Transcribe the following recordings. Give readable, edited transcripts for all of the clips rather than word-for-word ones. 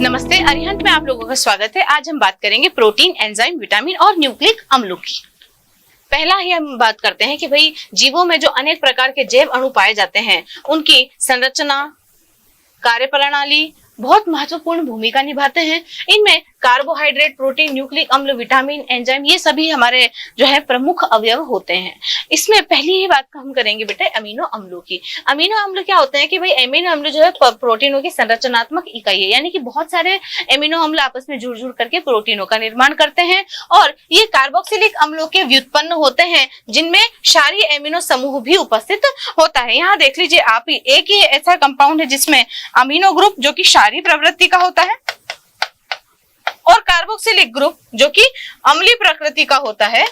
नमस्ते, अरिहंत में आप लोगों का स्वागत है। आज हम बात करेंगे प्रोटीन, एंजाइम, विटामिन और न्यूक्लिक अम्लों की। पहला ही हम बात करते हैं कि भाई जीवों में जो अनेक प्रकार के जैव अणु पाए जाते हैं उनकी संरचना, कार्यप्रणाली बहुत महत्वपूर्ण भूमिका निभाते हैं। इनमें कार्बोहाइड्रेट, प्रोटीन, न्यूक्लिक अम्ल, विटामिन, एंजाइम ये सभी हमारे जो है प्रमुख अवयव होते हैं। इसमें पहली ही बात हम करेंगे बेटे अमीनो अम्लों की। अमीनो अम्ल क्या होते हैं कि भाई अमीनो अम्ल जो है प्रोटीनों की संरचनात्मक इकाई है, यानी कि बहुत सारे अमीनो अम्ल आपस में जुड़ जुड़ करके प्रोटीनों का निर्माण करते हैं और ये कार्बोक्सिलिक अम्लों के व्युत्पन्न होते हैं जिनमें क्षारीय अमीनो समूह भी उपस्थित होता है। यहाँ देख लीजिए आप, एक ही ऐसा कंपाउंड है जिसमें अमीनो ग्रुप जो कि क्षारीय प्रवृत्ति का होता है और कार्बोक्सिलिक ग्रुप जो कि अम्लीय प्रकृति का होता है,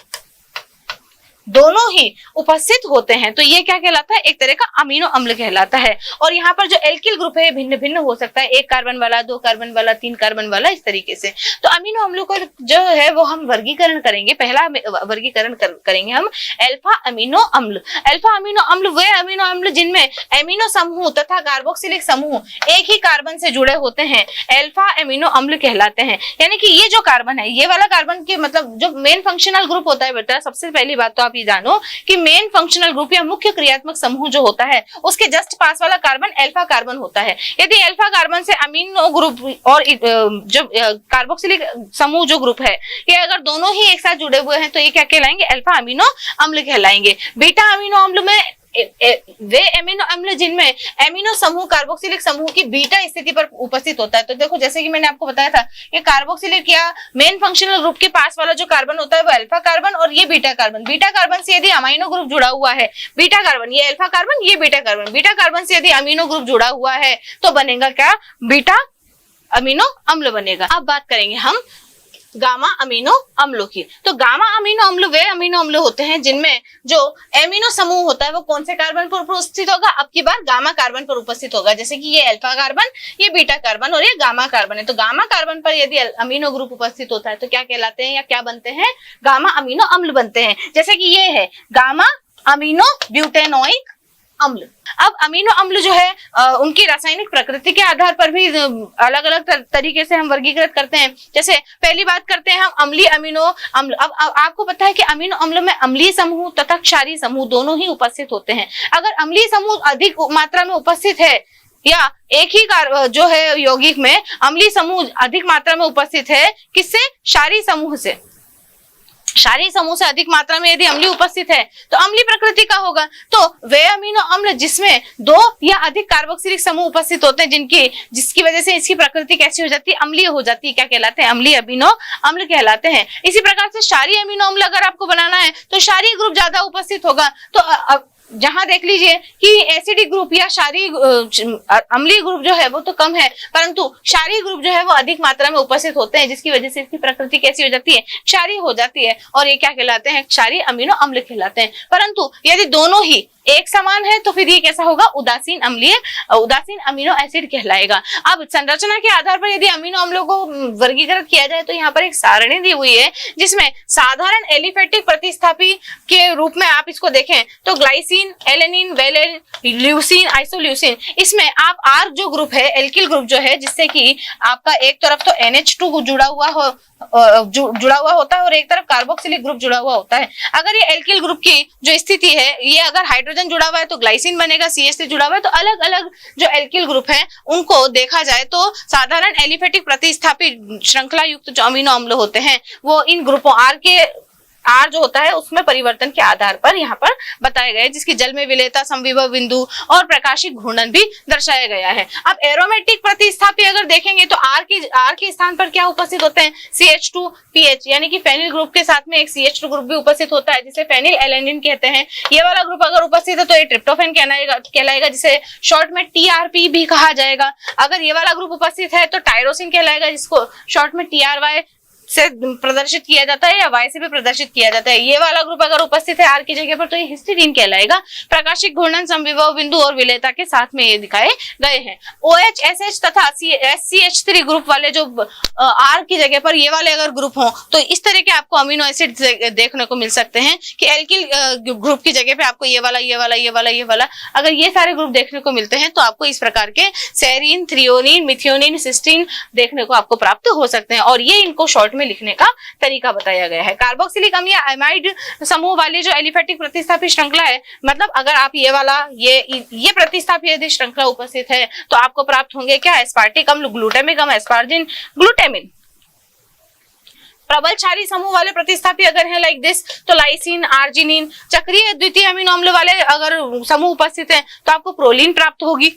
दोनों ही उपस्थित होते हैं। तो ये क्या कहलाता है? एक तरह का अमीनो अम्ल कहलाता है। और यहाँ पर जो एल्किल ग्रुप है भिन्न भिन्न हो सकता है, 1 कार्बन वाला, 2 कार्बन वाला, 3 कार्बन वाला, इस तरीके से। तो अमीनो अम्लों को जो है वो हम वर्गीकरण करेंगे। पहला वर्गीकरण करेंगे हम अल्फा अमीनो अम्ल। अल्फा अमीनो अम्ल वे अमीनो अम्ल जिनमें अमीनो समूह तथा कार्बोक्सिलिक समूह एक ही कार्बन से जुड़े होते हैं, अल्फा अमीनो अम्ल कहलाते हैं। यानी कि ये जो कार्बन है, ये वाला कार्बन के मतलब जो मेन फंक्शनल ग्रुप होता है बेटा, सबसे पहली बात तो आप जानो कि मेन फंक्शनल ग्रुप या मुख्य क्रियात्मक समूह जो होता है उसके जस्ट पास वाला कार्बन अल्फा कार्बन होता है। यदि अल्फा कार्बन से अमीनो ग्रुप और जो कार्बोक्सिलिक समूह जो ग्रुप है ये अगर दोनों ही एक साथ जुड़े हुए हैं तो ये क्या कहलाएंगे? अल्फा अमीनो अम्ल कहलाएंगे। बीटा अमीनो अम्ल में वे अमीनो अम्ल जिनमें अमीनो समूह कार्बोक्सिलिक समूह की बीटा स्थिति पर उपस्थित होता है। तो देखो जैसे कि मैंने आपको बताया था कि कार्बोक्सिलिक या मेन फंक्शनल ग्रुप के पास वाला जो कार्बन होता है वो अल्फा कार्बन और ये बीटा कार्बन। बीटा कार्बन से यदि अमीनो ग्रुप जुड़ा हुआ है, बीटा कार्बन, ये अल्फा कार्बन, ये बीटा कार्बन, बीटा कार्बन से यदि अमीनो ग्रुप जुड़ा हुआ है तो बनेगा क्या? बीटा अमीनो अम्ल बनेगा। अब बात करेंगे हम गामा अमीनो अम्लों की। तो गामा अमीनो अम्ल वे अमीनो अम्ल होते हैं जिनमें जो अमीनो समूह होता है वो कौन से कार्बन पर उपस्थित होगा? अब की बार गामा कार्बन पर उपस्थित होगा। जैसे कि ये अल्फा कार्बन, ये बीटा कार्बन और ये गामा कार्बन है। तो गामा कार्बन पर यदि अमीनो ग्रुप उपस्थित होता है तो क्या कहलाते हैं या क्या बनते हैं? गामा अमीनो अम्ल बनते हैं। जैसे कि ये है गामा अमीनो ब्यूटेनोइक अम्ल। अब अमीनो अम्ल जो है उनकी रासायनिक प्रकृति के आधार पर भी अलग अलग तरीके से हम वर्गीकृत करते हैं। जैसे पहली बात करते हैं हम अम्लीय अमीनो अम्ल। अब आपको पता है कि अमीनो अम्ल में अम्लीय समूह तथा क्षारीय समूह दोनों ही उपस्थित होते हैं। अगर अम्लीय समूह अधिक मात्रा में उपस्थित है या एक ही जो है यौगिक में अम्लीय समूह अधिक मात्रा में उपस्थित है, किससे? क्षारीय समूह से। क्षारीय समूह से अधिक मात्रा में यदि अम्लीय उपस्थित है तो अम्लीय प्रकृति का होगा। तो वे अमीनो अम्ल जिसमें 2 या अधिक कार्बोक्सिलिक समूह उपस्थित होते हैं जिसकी वजह से इसकी प्रकृति कैसी हो जाती है? अम्लीय हो जाती है। क्या कहलाते हैं? अम्लीय अमीनो अम्ल कहलाते हैं। इसी प्रकार से क्षारीय अमीनो अम्ल अगर आपको बनाना है तो क्षारीय ग्रुप ज्यादा उपस्थित होगा। तो जहां देख लीजिए कि एसिडिक ग्रुप या क्षारीय अम्लीय ग्रुप जो है वो तो कम है, परंतु क्षारीय ग्रुप जो है वो अधिक मात्रा में उपस्थित होते हैं जिसकी वजह से इसकी प्रकृति कैसी हो जाती है? क्षारीय हो जाती है और ये क्या कहलाते हैं? क्षारीय अमीनो अम्ल कहलाते हैं। परंतु यदि दोनों ही एक समान है तो फिर ये कैसा होगा? उदासीन अमीनो एसिड कहलाएगा। अब संरचना के आधार पर यदि अमीनो अम्लों को वर्गीकृत किया जाए तो यहाँ पर एक सारणी दी हुई है जिसमें साधारण एलिफेटिक प्रतिस्थापी के रूप में आप इसको देखें तो glycine, alanine, valine, leucine, isoleucine, इसमें आप आर जो ग्रुप है, एल्किल ग्रुप जो है, जिससे कि आपका एक तरफ तो NH2 जुड़ा हुआ होता है और एक तरफ कार्बोक्सिलिक ग्रुप जुड़ा हुआ होता है। अगर ये एल्किल ग्रुप की जो स्थिति है, ये अगर हाइड्रोजन जुड़ा हुआ है तो ग्लाइसिन बनेगा, CH3 जुड़ा हुआ है तो अलग अलग जो एल्किल ग्रुप है उनको देखा जाए तो साधारण एलिफेटिक प्रतिस्थापी श्रृंखला युक्त जो अमीनो अम्ल होते हैं वो इन ग्रुपों आर जो होता है उसमें परिवर्तन के आधार पर यहाँ पर बताया गया है, जिसकी जल में विलेयता, समविभव बिंदु और प्रकाशिक घूर्णन भी दर्शाया गया है। अब एरोमेटिक प्रतिस्थापी अगर देखेंगे तो आर के स्थान पर क्या उपस्थित होते हैं? CH2PH, यानी कि फेनिल ग्रुप के साथ में एक CH2 ग्रुप भी उपस्थित होता है जिसे फेनिल एलेनिन कहते हैं। ये वाला ग्रुप अगर उपस्थित है तो ये ट्रिप्टोफेन कहलाएगा जिसे शॉर्ट में TRP भी कहा जाएगा। अगर ये वाला ग्रुप उपस्थित है तो टायरोसिन कहलाएगा जिसको शॉर्ट में TRY से प्रदर्शित किया जाता है या Y से भी प्रदर्शित किया जाता है। ये वाला ग्रुप अगर उपस्थित है R की जगह पर तो ये हिस्टीडीन कहलाएगा। प्रकाशिक घूर्णन, समविभव बिंदु और विलेयता के साथ में ये दिखाए गए हैं। OH, SH तथा SCH3 ग्रुप वाले जो R की जगह पर ये वाले अगर ग्रुप हो तो इस तरह के आपको अमीनो एसिड देखने को मिल सकते हैं कि एल्किल ग्रुप की जगह पे आपको ये वाला ये वाला ये वाला ये वाला अगर ये सारे ग्रुप देखने को मिलते हैं तो आपको इस प्रकार के सेरीन, थ्रियोनिन, मिथियोनिन, सिस्टीन देखने को आपको प्राप्त हो सकते हैं और ये इनको शॉर्ट में लिखने का तरीका बताया गया है। कार्बोक्सिलिक अम्ल या एमाइड समूह वाली जो एलिफेटिक प्रतिस्थापी श्रृंखला है, मतलब अगर आप ये वाला ये प्रतिस्थापी यदि श्रृंखला उपस्थित है तो आपको प्राप्त होंगे क्या, एस्पार्टिक अम्ल, ग्लूटामिक अम्ल, एस्पार्जिन, ग्लूटामिन। प्रबल क्षारीय समूह वाले प्रतिस्थापी अगर है लाइक दिस तो लाइसिन, आर्जिनिन। चक्रीय द्वितीय अमीनो अम्ल वाले अगर समूह उपस्थित है तो आपको प्रोलीन प्राप्त होगी।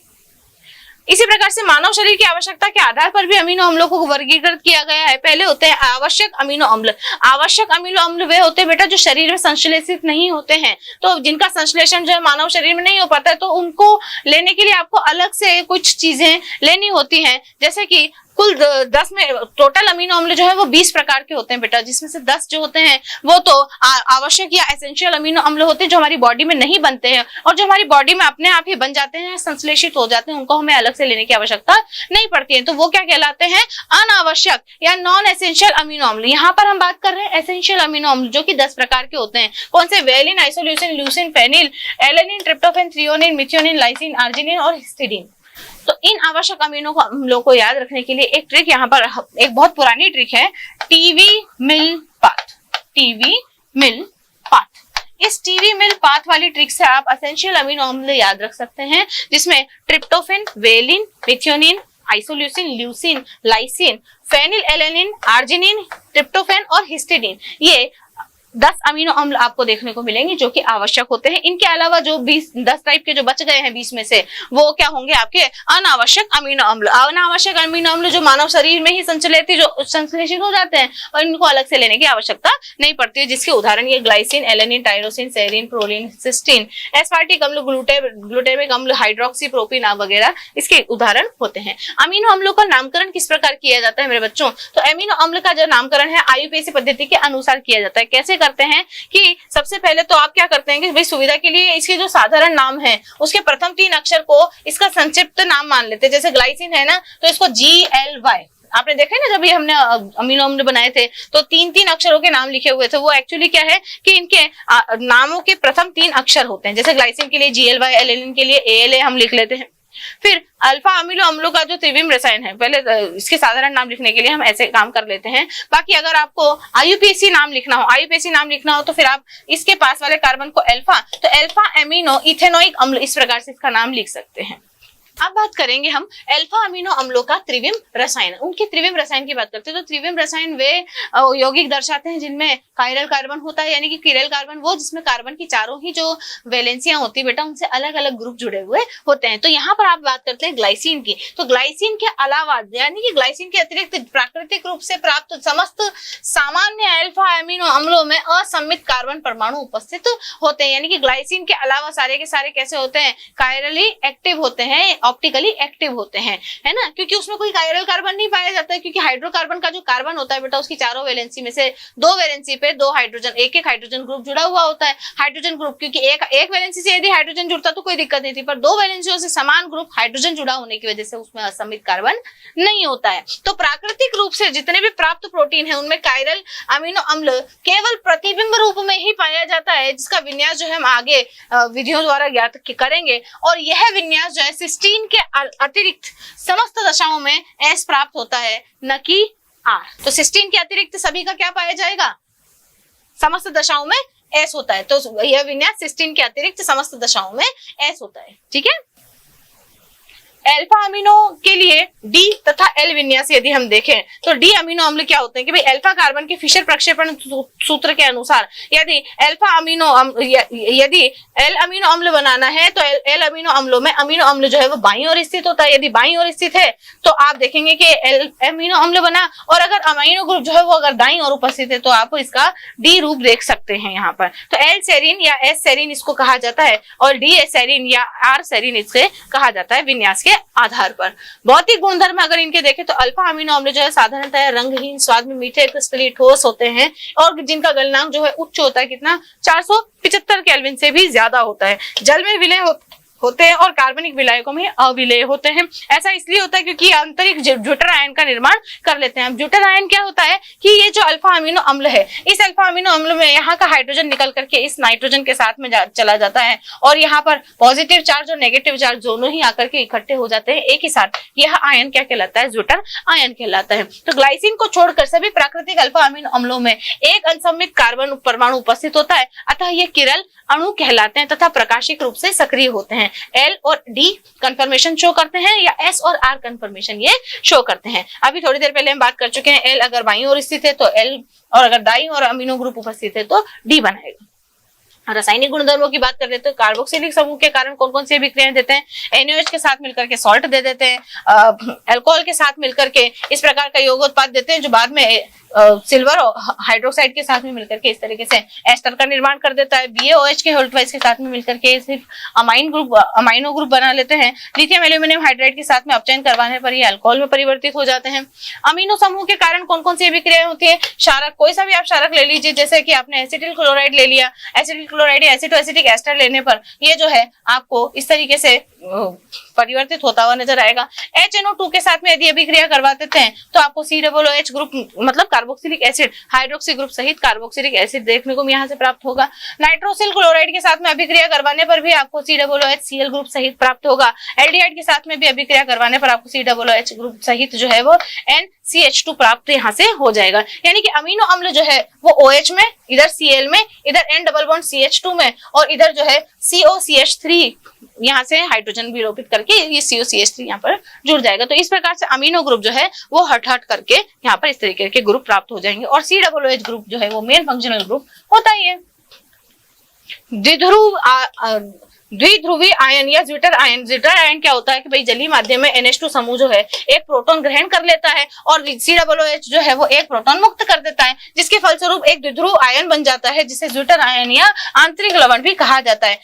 इसी प्रकार से मानव शरीर की आवश्यकता के आधार पर भी अमीनो अम्लों को वर्गीकृत किया गया है। पहले होते हैं आवश्यक अमीनो अम्ल। आवश्यक अमीनो अम्ल वे होते हैं बेटा जो शरीर में संश्लेषित नहीं होते हैं, तो जिनका संश्लेषण जो है मानव शरीर में नहीं हो पाता है, तो उनको लेने के लिए आपको अलग से कुछ चीजें लेनी होती हैं। जैसे कि कुल 10 में टोटल अमीनो अम्ल जो है वो 20 प्रकार के होते हैं बेटा, जिसमें से 10 जो होते हैं वो तो आवश्यक या एसेंशियल अमीनो अम्ल होते हैं जो हमारी बॉडी में नहीं बनते हैं और जो हमारी बॉडी में अपने आप ही बन जाते हैं, संश्लेषित हो जाते हैं, उनको हमें अलग से लेने की आवश्यकता नहीं पड़ती है। तो वो क्या कहलाते हैं, अनावश्यक या नॉन एसेंशियल अमीनो अम्ल। यहाँ पर हम बात कर रहे हैं एसेंशियल अमीनो अम्ल जो कि 10 प्रकार के होते हैं। कौन से, valine, isoleucine, leucine, phenyl, alanine, tryptophan, threonine, methionine, lysine, arginine और हिस्टीडीन। तो इन आवश्यक अमीनो को हम लोग को याद रखने के लिए एक ट्रिक यहाँ पर, एक बहुत पुरानी ट्रिक है, टीवी मिल पाथ। टीवी मिल पाथ, इस टीवी मिल पाथ वाली ट्रिक से आप एसेंशियल अमीनो अम्ल याद रख सकते हैं, जिसमें tryptophan, valine, methionine, isoleucine, leucine, lysine, phenyl alanine, arginine, tryptophan और हिस्टीडीन, ये 10 अमीनो अम्ल आपको देखने को मिलेंगे जो कि आवश्यक होते हैं। इनके अलावा जो 10 टाइप के जो बच गए हैं 20 में से, वो क्या होंगे आपके अनावश्यक अमीनो अम्ल। अनावश्यक अमीनो अम्ल जो मानव शरीर में ही संश्लेषित हो जाते हैं और इनको अलग से लेने की आवश्यकता नहीं पड़ती है, जिसके उदाहरण ये glycine, alanine, tyrosine, serine, proline, cysteine, aspartic अम्ल, ग्लूटामिक अम्ल, हाइड्रोक्सी प्रोपिन वगैरह इसके उदाहरण होते हैं। अमीनो अम्लों का नामकरण किस प्रकार किया जाता है मेरे बच्चों, तो अमीनो अम्ल का जो नामकरण है IUPAC पद्धति के अनुसार किया जाता है। कैसे करते हैं कि सबसे पहले तो आप क्या करते हैं कि भाई सुविधा के लिए इसके जो साधारण नाम है उसके प्रथम 3 अक्षर को इसका संक्षिप्त नाम मान लेते हैं। जैसे ग्लाइसिन है ना, तो इसको GLY, आपने देखा है ना जब ये हमने अमीनो अम्ल बनाए थे तो 3-3 अक्षरों के नाम लिखे हुए थे। वो एक्चुअली क्या है कि इनके नामों के प्रथम 3 अक्षर होते हैं। जैसे ग्लाइसिन के लिए GLY, एलेनिन के लिए ALA हम लिख लेते हैं। फिर अल्फा अमीनो अम्लों का जो त्रिविम रसायन है, पहले इसके साधारण नाम लिखने के लिए हम ऐसे काम कर लेते हैं। बाकी अगर आपको IUPAC नाम लिखना हो तो फिर आप इसके पास वाले कार्बन को अल्फा, तो अल्फा अमीनो इथेनोइक अम्ल, इस प्रकार से इसका नाम लिख सकते हैं। अब बात करेंगे हम अल्फा अमीनो अम्लों का त्रिविम रसायन। उनके त्रिविम रसायन की बात करते हैं तो त्रिविम रसायन वे यौगिक दर्शाते हैं जिनमें कायरल कार्बन होता है, यानी कि किरल कार्बन वो जिसमें कार्बन की चारों ही जो वैलेंसियां होती है बेटा उनसे अलग अलग ग्रुप जुड़े हुए होते हैं। तो यहाँ पर आप बात करते हैं ग्लाइसिन की, तो ग्लाइसिन के अलावा यानी कि ग्लाइसिन के अतिरिक्त प्राकृतिक रूप से प्राप्त समस्त सामान्य अल्फा अमीनो अम्लों में असम्मित कार्बन परमाणु उपस्थित होते हैं। यानी कि ग्लाइसिन के अलावा सारे के सारे कैसे होते हैं, कायरली एक्टिव होते हैं, ऑप्टिकली एक्टिव होते हैं, है ना, क्योंकि उसमें कोई कायरल कार्बन नहीं पाया जाता है। क्योंकि हाइड्रोकार्बन का जो कार्बन होता है बेटा उसकी चारों वैलेंसी में से 2 वैलेंसी पे 2 हाइड्रोजन, एक हाइड्रोजन ग्रुप जुड़ा हुआ होता है। हाइड्रोजन ग्रुप क्योंकि एक वैलेंसी से यदि हाइड्रोजन जुड़ता तो कोई दिक्कत नहीं थी, पर 2 वैलेंसियों से समान ग्रुप हाइड्रोजन जुड़ा होने की वजह से उसमें असम्मित कार्बन नहीं होता है। तो प्राकृतिक रूप से जितने भी प्राप्त प्रोटीन है उनमें कायरल अमीनो अम्ल केवल प्रतिबिंब रूप में ही पाया जाता है, जिसका विन्यास जो है हम आगे विधियों द्वारा ज्ञात करेंगे। और यह विन्यास जो है सिस्टीन के अतिरिक्त समस्त दशाओं में S प्राप्त होता है, न कि R। तो सिस्टीन के अतिरिक्त सभी का क्या पाया जाएगा, समस्त दशाओं में S होता है। तो यह विन्यास सिस्टीन के अतिरिक्त समस्त दशाओं में S होता है, ठीक है। अल्फा अमीनो के लिए D तथा L विन्यास यदि हम देखें तो D अमीनो अम्ल क्या होते हैं कि भाई अल्फा कार्बन के फिशर प्रक्षेपण सूत्र के अनुसार यदि यदि L अमीनो अम्ल बनाना है तो L अमीनो अम्लों में अमीनो अम्ल जो है वो बाईं ओर स्थित होता है। यदि बाईं ओर स्थित है तो आप देखेंगे कि L अमीनो अम्ल बना, और अगर अमीनो ग्रुप जो है वो अगर दाईं ओर उपस्थित है तो आप इसका D रूप देख सकते हैं यहाँ पर। तो L सेरीन या S सेरीन इसको कहा जाता है और D सेरीन या R सेरीन इससे कहा जाता है विन्यास के आधार पर। भौतिक गुणधर्म अगर इनके देखें तो अल्फा अमीनो अम्ल जो है साधारणतः रंगहीन, स्वाद में मीठे, क्रिस्टली ठोस होते हैं और जिनका गलनांक जो है उच्च होता है, कितना 475 केल्विन से भी ज्यादा होता है। जल में विलय होते हैं और कार्बनिक विलायकों में अविलेय होते हैं। ऐसा इसलिए होता है क्योंकि आंतरिक ज्यूटर आयन का निर्माण कर लेते हैं। अब ज्यूटर आयन क्या होता है कि ये जो अल्फा अमीनो अम्ल है, इस अल्फा अमीनो अम्ल में यहाँ का हाइड्रोजन निकल करके इस नाइट्रोजन के साथ में चला जाता है और यहाँ पर पॉजिटिव चार्ज और नेगेटिव चार्ज दोनों ही आकर के इकट्ठे हो जाते हैं एक ही साथ। यह आयन क्या कहलाता है? ज्यूटर आयन कहलाता है। तो ग्लाइसिन को छोड़कर सभी प्राकृतिक अल्फा अमीनो अम्लों में एक असममित कार्बन परमाणु उपस्थित होता है, अतः ये किरल अणु कहलाते हैं तथा प्रकाशिक रूप से सक्रिय होते हैं। एल और डी कन्फर्मेशन शो करते हैं या एस और आर कन्फर्मेशन ये शो करते हैं। अभी थोड़ी देर पहले हम बात कर चुके हैं, एल अगर बाईं ओर स्थित है तो एल, और अगर दाईं ओर अमीनो ग्रुप उपस्थित है तो डी बनाएगा। रासायनिक गुणधर्मों की बात कर लेते हैं, कार्बोक्सिलिक समूह के कारण कौन कौन सी अभिक्रियाएं देते हैं? NaOH के साथ मिलकर के सॉल्ट दे देते हैं, अल्कोहल के साथ मिलकर के इस प्रकार का यौगोत्पाद देते हैं जो बाद में सिल्वर हाइड्रोक्साइड के साथ में मिलकर के इस तरीके से एस्टर का निर्माण कर देता है। BaOH के होल्टवाइज के साथ में मिलकर के सिर्फ अमाइनो ग्रुप बना लेते हैं। लिथियम एल्यूमिनियम हाइड्राइड के साथ में अपचयन करवाने पर ये अल्कोहल में परिवर्तित हो जाते हैं। अमीनो समूह के कारण कौन कौन सी अभिक्रियाएं होती है? क्षारक, कोई सा भी आप क्षारक ले लीजिए, जैसे कि आपने एसिटिल क्लोराइड ले लिया, एसिटिल क्लोराइड या एसिटोएसिटिक एस्टर लेने पर ये जो है आपको इस तरीके से परिवर्तित होता हुआ नजर आएगा। HNO2 के साथ में यदि अभिक्रिया करवा देते हैं तो आपको COOH ग्रुप मतलब कार्बोक्सिलिक एसिड हाइड्रोक्सी ग्रुप सहित कार्बोक्सिलिक एसिड देखने को यहाँ से प्राप्त होगा। नाइट्रोसिल क्लोराइड के साथ में अभिक्रिया करवाने पर भी आपको COOHCl ग्रुप सहित प्राप्त होगा। एल्डिहाइड के साथ में भी अभिक्रिया करवाने पर आपको COOH ग्रुप सहित जो है वो NCH2 प्राप्त यहाँ से हो जाएगा। यानी कि अमीनो अम्ल जो है वो OH में, इधर Cl में, इधर N डबल बॉन्ड CH2 में और इधर जो है COCH3 यहाँ से हाइड्रोजन विलोपित करके ये COCH3 यहाँ पर जुड़ जाएगा। तो इस प्रकार से अमीनो ग्रुप जो है वो हट हट करके यहाँ पर इस तरीके के ग्रुप प्राप्त हो जाएंगे और COOH ग्रुप जो है वो मेन फंक्शनल ग्रुप होता ही है। द्विध्रुवी आयन या ज्यूटर आयन। ज्यूटर आयन क्या होता है कि भाई जलीय माध्यम में NH2 समूह जो है एक प्रोटॉन ग्रहण कर लेता है और COOH जो है वो एक प्रोटॉन मुक्त कर देता है, जिसके फलस्वरूप एक द्विध्रुव आयन बन जाता है जिसे ज्यूटर आयन या आंतरिक लवण भी कहा जाता है।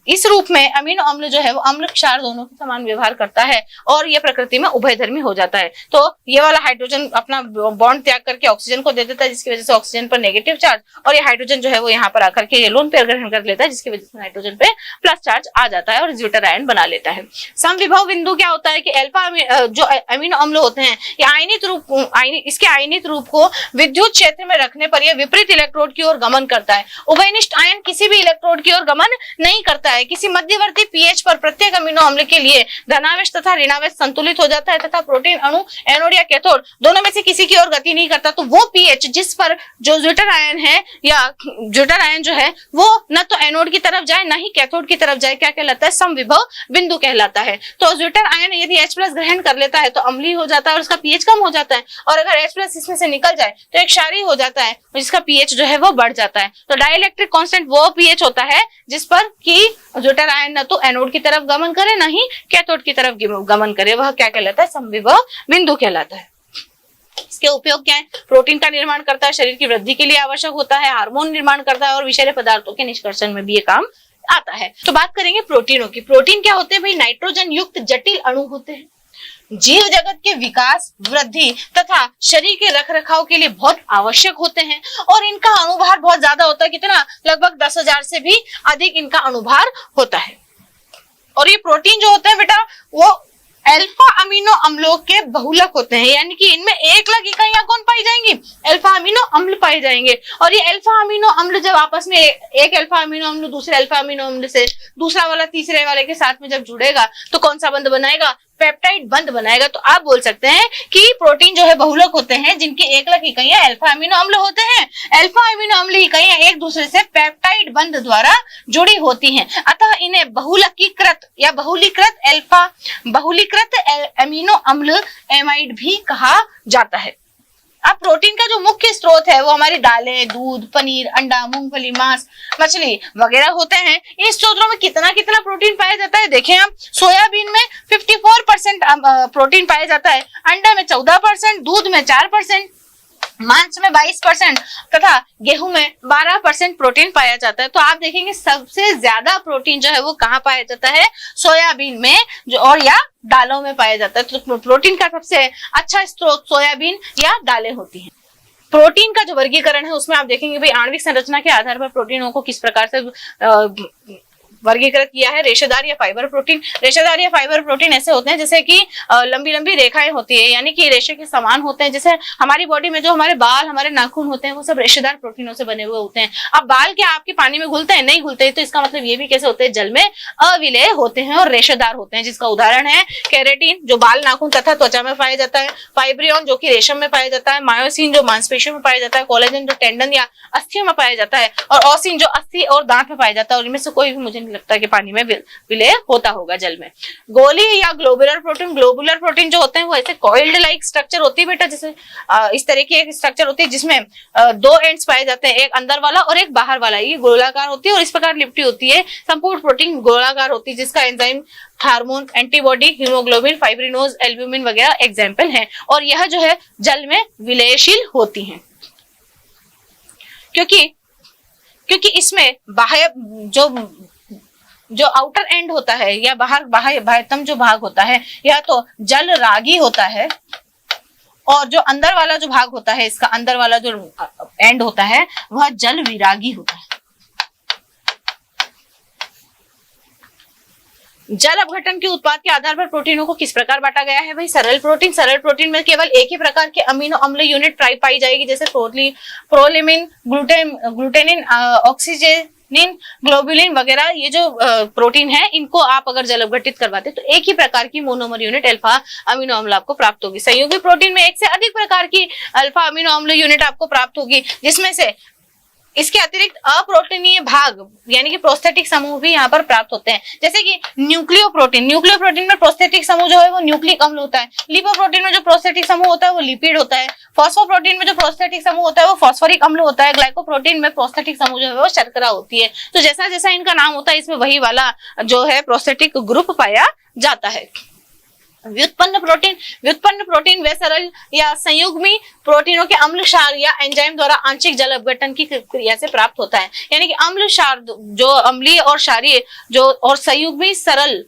इस रूप में अमीनो अम्ल जो है वो अम्ल क्षार दोनों के समान व्यवहार करता है और ये प्रकृति में उभयधर्मी हो जाता है। तो ये वाला हाइड्रोजन अपना बॉन्ड त्याग करके ऑक्सीजन को दे देता है, जिसकी वजह से ऑक्सीजन पर नेगेटिव चार्ज, और ये हाइड्रोजन जो है वो यहाँ पर आकर के ये लोन पेयर ग्रहण कर लेता है, जिसकी वजह से नाइट्रोजन पे प्लस चार्ज आ जाता है और ज्यूटर आयन बना लेता है। समविभव बिंदु क्या होता है कि अल्फा जो अमीनो अम्ल होते हैं ये इसके आयनित रूप को विद्युत क्षेत्र में रखने पर यह विपरीत इलेक्ट्रोड की ओर गमन करता है। उभयनिष्ठ आयन किसी भी इलेक्ट्रोड की ओर गमन नहीं करता है। किसी मध्यवर्ती पीएच पर प्रत्येक अमीनो अम्ल के लिए धनावेश तथा ऋणावेश संतुलित हो जाता है तथा प्रोटीन अणु एनोड या कैथोड दोनों में से किसी की ओर गति नहीं करता। तो वो पीएच जिस पर जो ज्यूटर आयन है या ज्यूटर आयन जो है वो न तो एनोड की तरफ जाए न ही कैथोड की तरफ जाए, क्या कहलाता है? समविभव बिंदु कहलाता है। तो ज्यूटर आयन यदि H+ ग्रहण कर लेता है तो अम्लीय हो जाता है और उसका पीएच कम हो जाता है, और अगर H+ इसमें से निकल जाए तो एक क्षारीय हो जाता है जिसका पीएच जो है वो बढ़ जाता है। तो डाइलेक्ट्रिक कांस्टेंट वो पीएच होता है जिस पर कि ज्यूटर आयन न तो एनोड की तरफ गमन करे न ही कैथोड की तरफ गमन करे, वह क्या कहलाता है? समविभव बिंदु कहलाता है। इसके उपयोग क्या है? प्रोटीन का निर्माण करता है, शरीर की वृद्धि के लिए आवश्यक होता है, हार्मोन निर्माण करता है और विषैले पदार्थों के निष्कर्षण में भी ये काम आता है। तो बात करेंगे प्रोटीनों की। प्रोटीन क्या होते हैं भाई? नाइट्रोजन युक्त जटिल अणु होते हैं, जीव जगत के विकास, वृद्धि तथा शरीर के रखरखाव के लिए बहुत आवश्यक होते हैं और इनका अणुभार बहुत ज्यादा होता है। कितना? लगभग 10,000 से भी अधिक इनका अणुभार होता है। और ये प्रोटीन जो होते हैं बेटा वो अल्फा अमीनो अम्लों के बहुलक होते हैं, यानी कि इनमें 1,00,000 इकाइयां कौन पाई जाएंगी? अल्फा अमीनो अम्ल पाए जाएंगे। और ये अल्फा अमीनो अम्ल जब आपस में एक अल्फा अमीनो अम्ल दूसरे अल्फा अमीनो अम्ल से दूसरा वाला तीसरे वाले के साथ में जब जुड़ेगा तो कौन सा बंध बनाएगा? पेप्टाइड बंध बनाएगा। तो आप बोल सकते हैं कि प्रोटीन जो है बहुलक होते हैं जिनकी 1,00,000 इकाइयां अल्फा अमीनो अम्ल होते हैं। अल्फा अमीनो अम्ल इकाइयां एक दूसरे से पेप्टाइड बंध द्वारा जुड़ी होती हैं, अतः इन्हें बहुलकीकृत या बहुलीकृत अमीनो अम्ल एमाइड भी कहा जाता है। अब प्रोटीन का जो मुख्य स्रोत है वो हमारी दालें, दूध, पनीर, अंडा, मूंगफली, मांस, मछली वगैरह होते हैं। इन स्रोतों में कितना कितना प्रोटीन पाया जाता है देखें आप। सोयाबीन में 54% प्रोटीन पाया जाता है, अंडा में 14%, दूध में 4%, मांस में 22% तथा गेहूं में 12% प्रोटीन पाया जाता है। तो आप देखेंगे सबसे ज्यादा प्रोटीन जो है वो कहाँ पाया जाता है? सोयाबीन में जो और या दालों में पाया जाता है। तो प्रोटीन का सबसे अच्छा स्रोत सोयाबीन या दालें होती हैं। प्रोटीन का जो वर्गीकरण है उसमें आप देखेंगे भाई आणविक संरचना के आधार पर प्रोटीनों को किस प्रकार से वर्गीकृत किया है। रेशेदार या फाइबर प्रोटीन, रेशेदार या फाइबर प्रोटीन ऐसे होते हैं जैसे कि लंबी लंबी रेखाएं होती है, यानी कि रेशे के समान होते हैं। जैसे हमारी बॉडी में जो हमारे बाल, हमारे नाखून होते हैं, वो सब रेशेदार प्रोटीनों से बने हुए होते हैं। अब बाल क्या आपके पानी में घुलते हैं? नहीं घुलते। तो इसका मतलब ये भी कैसे होते हैं? जल में अविलेय होते हैं और रेशेदार होते हैं, जिसका उदाहरण है केराटिन जो बाल, नाखून तथा त्वचा में पाया जाता है, फाइब्रियन जो कि रेशम में पाया जाता है, मायोसिन जो मांसपेशियों में पाया जाता है, कोलेजन जो टेंडन या अस्थियों में पाया जाता है, और ऑसिन जो अस्थि और दांत में पाया जाता है। और इनमें से कोई भी मुझे नहीं लगता कि पानी में विलय होता होगा जल में। गोली या ग्लोबुलर प्रोटीन, ग्लोबुलर प्रोटीन जो होते हैं वो ऐसे कॉइल्ड लाइक स्ट्रक्चर होती है बेटा, जैसे इस तरह की एक स्ट्रक्चर होती है जिसमें दो एंड्स पाए जाते हैं, एक अंदर वाला और एक बाहर वाला। ये गोलाकार होती है और इस प्रकार लिपटी होती है। संपूर्ण प्रोटीन गोलाकार होती है जिसका enzyme, hormone, antibody, haemoglobin, fibrinogen, albumin वगैरह एग्जाम्पल हैं। और यह जो है जल में विलयशील होती हैं क्योंकि इसमें बाह्य जो आउटर एंड होता है या बाह्यतम जो भाग होता है या तो जल रागी होता है, और जो अंदर वाला जो भाग होता है, इसका अंदर वाला जो एंड होता है वह जल विरागी होता है। जल अपघटन के उत्पाद के आधार पर प्रोटीनों को किस प्रकार बांटा गया है? भाई सरल प्रोटीन में केवल एक ही प्रकार के अमीनो अम्ल यूनिट पाई जाएगी, जैसे प्रोलिमिन, ग्लूटेनिन, ऑक्सीजेनिन, ग्लोबुलिन वगैरह। ये जो प्रोटीन है इनको आप अगर जल अपघटित करवाते तो एक ही प्रकार की मोनोमर यूनिट अल्फा अमीनो अम्ल आपको प्राप्त होगी। संयोगी प्रोटीन में एक से अधिक प्रकार की अल्फा अमीनो अम्ल यूनिट आपको प्राप्त होगी, जिसमें से इसके अतिरिक्त अप्रोटीनीय भाग यानी कि प्रोस्थेटिक समूह भी यहाँ पर प्राप्त होते हैं, जैसे कि न्यूक्लियोप्रोटीन में प्रोस्थेटिक समूह जो है वो न्यूक्लिक अम्ल होता है। लिपोप्रोटीन में जो प्रोस्थेटिक समूह होता है वो लिपिड होता है। फॉस्फोप्रोटीन में जो प्रोस्थेटिक समूह होता है वो फॉस्फोरिक अम्ल होता है। ग्लाइकोप्रोटीन में प्रोस्थेटिक समूह जो है वो शर्करा होती है। तो जैसा जैसा इनका नाम होता है इसमें वही वाला जो है प्रोस्थेटिक ग्रुप पाया जाता है। व्युत्पन्न प्रोटीन वे सरल या संयुग्मी प्रोटीनों के अम्ल क्षार या एंजाइम द्वारा आंशिक जल अपघटन की क्रिया से प्राप्त होता है। यानी कि अम्ल क्षार जो अम्लीय और क्षारीय जो और संयुग्मी सरल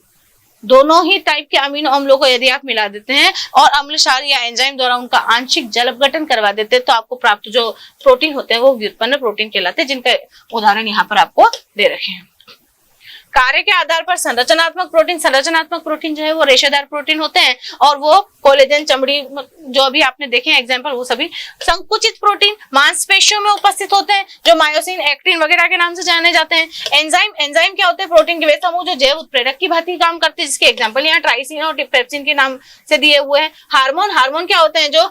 दोनों ही टाइप के अमीनो अम्लों को यदि आप मिला देते हैं और अम्ल क्षार या एंजाइम द्वारा उनका आंशिक जल अपघटन करवा देते हैं तो आपको प्राप्त जो प्रोटीन होते हैं वो व्युत्पन्न प्रोटीन कहलाते हैं, जिनका उदाहरण यहाँ पर आपको दे रखे हैं। कार्य के आधार पर संरचनात्मक प्रोटीन जो है वो रेशेदार प्रोटीन होते हैं और वो कोलेजन, चमड़ी जो अभी आपने देखे हैं एग्जांपल, वो सभी। संकुचित प्रोटीन मांसपेशियों में उपस्थित होते हैं जो मायोसिन, एक्टिन वगैरह के नाम से जाने जाते हैं। एंजाइम क्या होते हैं? प्रोटीन के वे समूह जो जैव उत्प्रेरक की भांति काम करते हैं, जिसके एग्जाम्पल यहाँ ट्राइसिन और पेप्सिन के नाम से दिए हुए हैं। हार्मोन क्या होते हैं? जो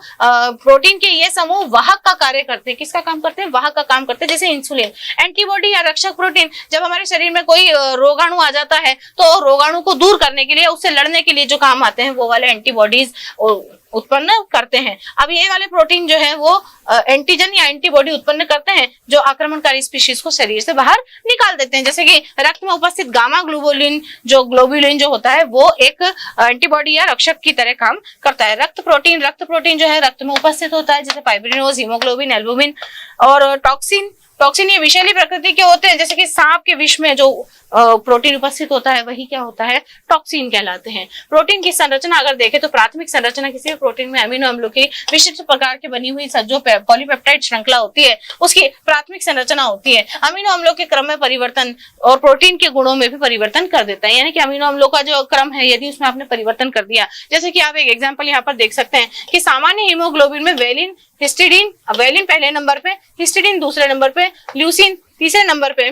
प्रोटीन के ये समूह वाहक का कार्य करते हैं। किसका काम करते हैं? वाहक का काम करते हैं, जैसे इंसुलिन। एंटीबॉडी या रक्षक प्रोटीन, जब हमारे शरीर में कोई रोगाणु आ जाता है तो रोगाणु को दूर करने के लिए, उससे लड़ने के लिए जो काम आते हैं वो वाले एंटीबॉडीज उत्पन्न करते हैं। अब ये वाले प्रोटीन जो है वो एंटीजन या एंटीबॉडी उत्पन्न करते हैं जो आक्रमणकारी स्पीशीज को शरीर से बाहर निकाल देते हैं, जैसे कि रक्त में उपस्थित गामा ग्लोबुलिन जो होता है वो एक एंटीबॉडी या रक्षक की तरह काम करता है। रक्त प्रोटीन जो है रक्त में उपस्थित होता है, जैसे फाइब्रिनोज, हीमोग्लोबिन, एल्बुमिन। और टॉक्सिन ये विषैली प्रकृति के होते हैं, जैसे कि सांप के विष में जो प्रोटीन उपस्थित होता है वही क्या होता है? टॉक्सिन कहलाते हैं। प्रोटीन की संरचना अगर देखें तो प्राथमिक संरचना किसी भी प्रोटीन में अमीनो अम्लों की विशिष्ट प्रकार की बनी हुई जो पॉलीपेप्टाइड श्रृंखला होती है उसकी प्राथमिक संरचना होती है। अमीनो अम्लों के क्रम में परिवर्तन और प्रोटीन के गुणों में भी परिवर्तन कर देता है, यानी कि अमीनो अम्लों का जो क्रम है यदि उसमें आपने परिवर्तन कर दिया, जैसे कि आप एक एग्जाम्पल यहाँ पर देख सकते हैं कि सामान्य हीमोग्लोबिन में वेलिन पहले नंबर पे, हिस्टिडीन दूसरे नंबर पे, ल्यूसीन तीसरे नंबर पे,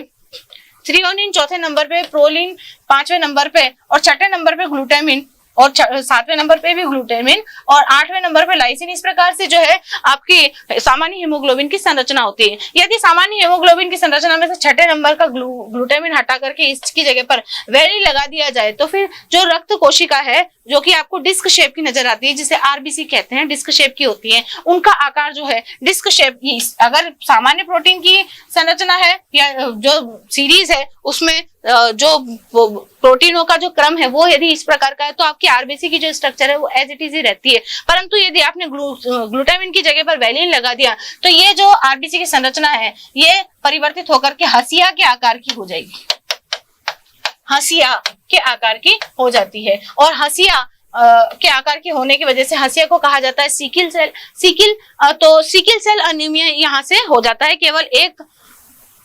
थ्रियोनिन चौथे नंबर पे, प्रोलिन पांचवें नंबर पे और छठे नंबर पे ग्लूटामिन और सातवें नंबर पे भी ग्लूटामिन और आठवें नंबर पे लाइसिन। इस प्रकार से जो है आपकी सामान्य हीमोग्लोबिन की संरचना होती है। यदि सामान्य हीमोग्लोबिन की संरचना में से छठे नंबर का ग्लूटामिन हटा करके इसकी जगह पर वेलिन लगा दिया जाए तो फिर जो रक्त कोशिका है जो कि आपको डिस्क शेप की नजर आती है, जिसे आरबीसी कहते हैं, डिस्क शेप की होती है, उनका आकार जो है डिस्क शेप। अगर सामान्य प्रोटीन की संरचना है या जो सीरीज है उसमें जो प्रोटीनों का जो क्रम है वो यदि इस प्रकार का है तो आपकी आरबीसी की जो स्ट्रक्चर है वो एज इट इज ही रहती है। परंतु यदि आपने ग्लूटामिन की जगह पर वेलिन लगा दिया तो ये जो आरबीसी की संरचना है ये परिवर्तित होकर के हंसिया के आकार की हो जाएगी, हंसिया के आकार की हो जाती है। और हंसिया के आकार के होने की वजह से हंसिया को कहा जाता है सिकिल सेल। तो सिकिल सेल अनीमिया यहाँ से हो जाता है केवल एक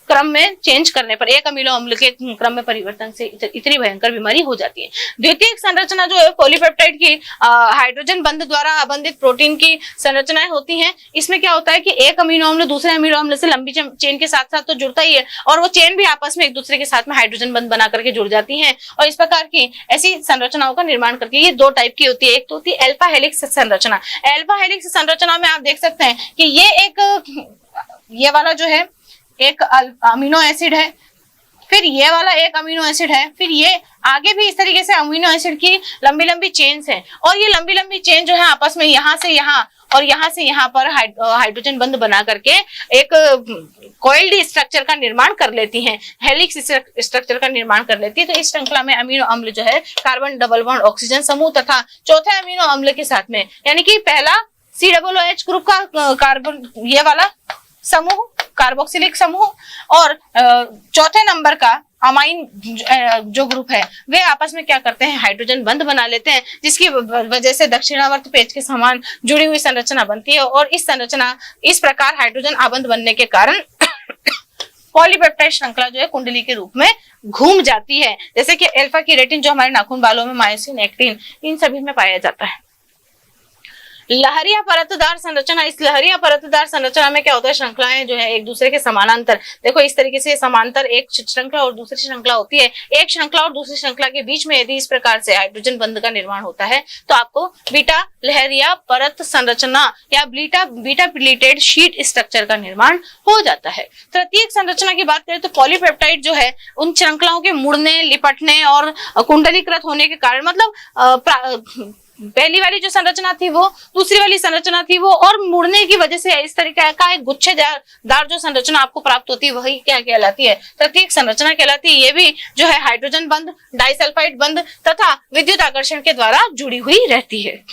क्रम में चेंज करने पर, एक अमीनो अम्ल के क्रम में परिवर्तन से इतनी भयंकर बीमारी हो जाती है। द्वितीयक संरचना जो है पॉलीपेप्टाइड की हाइड्रोजन बंध द्वारा आबंधित प्रोटीन की संरचनाएं होती हैं। इसमें क्या होता है कि एक अमीनो अम्ल दूसरे अमीनो अम्ल से लंबी चेन के साथ साथ तो जुड़ता ही है, और वो चेन भी आपस में एक दूसरे के साथ में हाइड्रोजन बंध बना करके जुड़ जाती है, और इस प्रकार की ऐसी संरचनाओं का निर्माण करती है। ये दो टाइप की होती है। एक तो होती है अल्फा हेलिक्स संरचना। अल्फा हेलिक्स संरचना में आप देख सकते हैं कि ये वाला जो है एक अमीनो एसिड है, फिर ये वाला एक अमीनो एसिड है, फिर ये आगे भी इस तरीके से अमीनो एसिड की लंबी लंबी चेन्स हैं, और ये लंबी लंबी चेन जो है आपस में यहाँ से यहाँ और यहाँ से यहाँ पर हाइड्रोजन बंध बना करके एक कॉइल्ड स्ट्रक्चर का निर्माण कर लेती हैं, हेलिक्स स्ट्रक्चर का निर्माण कर लेती है। तो इस श्रृंखला में अमीनो अम्ल जो है कार्बन डबल बॉन्ड ऑक्सीजन समूह तथा चौथे अमीनो अम्ल के साथ में, यानी कि पहला COOH ग्रुप का कार्बन ये वाला समूह कार्बोक्सिलिक समूह और चौथे नंबर का अमाइन जो ग्रुप है वे आपस में क्या करते हैं, हाइड्रोजन बंध बना लेते हैं, जिसकी वजह से दक्षिणावर्त पेच के समान जुड़ी हुई संरचना बनती है। और इस प्रकार हाइड्रोजन आबंध बनने के कारण पॉलीपेप्टाइड श्रृंखला जो है कुंडली के रूप में घूम जाती है। जैसे कि अल्फा कीरेटिन जो हमारे नाखून बालों में, मायोसिन, एक्टिन, इन सभी में पाया जाता है। लहरिया परतदार संरचना। इस लहरिया परतदार संरचना में क्या होता है, श्रृंखलाएं जो है एक दूसरे के समानांतर, देखो इस तरीके से समांतर एक श्रृंखला और दूसरी श्रृंखला होती है। एक श्रृंखला और दूसरी श्रृंखला के बीच में यदि इस प्रकार से हाइड्रोजन बंध का निर्माण होता है तो आपको बीटा लहरिया परत संरचना या बीटा प्लेटेड शीट स्ट्रक्चर का निर्माण हो जाता है। तृतीयक संरचना की बात करें तो पॉलीपेप्टाइड जो है उन श्रृंखलाओं के मुड़ने, लिपटने और कुंडलीकृत होने के कारण, मतलब पहली वाली जो संरचना थी वो, दूसरी वाली संरचना थी वो, और मुड़ने की वजह से इस तरीके का एक गुच्छेदार जो संरचना आपको प्राप्त होती है वही क्या कहलाती है, तृतीयक संरचना कहलाती है। ये भी जो है हाइड्रोजन बंध, डाइसल्फाइड बंध तथा विद्युत आकर्षण के द्वारा जुड़ी हुई रहती है।